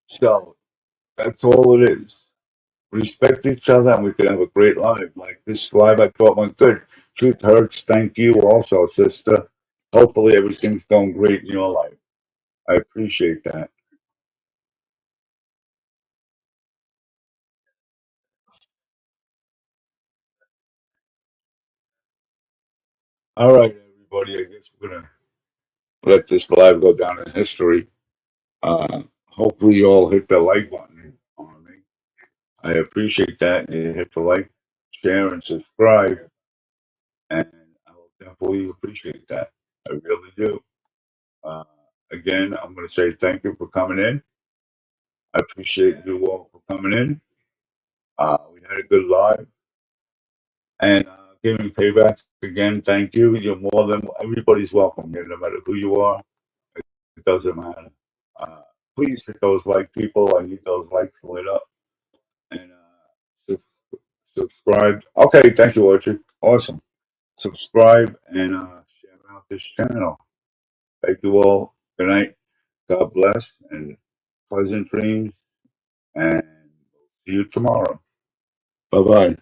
[SPEAKER 1] So that's all it is. Respect each other, and we can have a great life. Like this live, I thought went good. Truth hurts. Thank you, also, sister. Hopefully, everything's going great in your life. I appreciate that. All right, everybody. I guess we're gonna let this live go down in history. Hopefully, you all hit the like button on me. I appreciate that. You hit the like, share, and subscribe, and I will definitely appreciate that. I really do. Uh, Again, I'm going to say thank you for coming in. I appreciate you all for coming in. We had a good live and giving payback again. Thank you. You're more than everybody's welcome here, no matter who you are. It doesn't matter. Please hit those like people. I need those likes lit up. And subscribe. Okay, thank you, Orchard. Awesome. Subscribe and share out this channel. Thank you all. Good night. God bless and pleasant dreams. And see you tomorrow. Bye bye.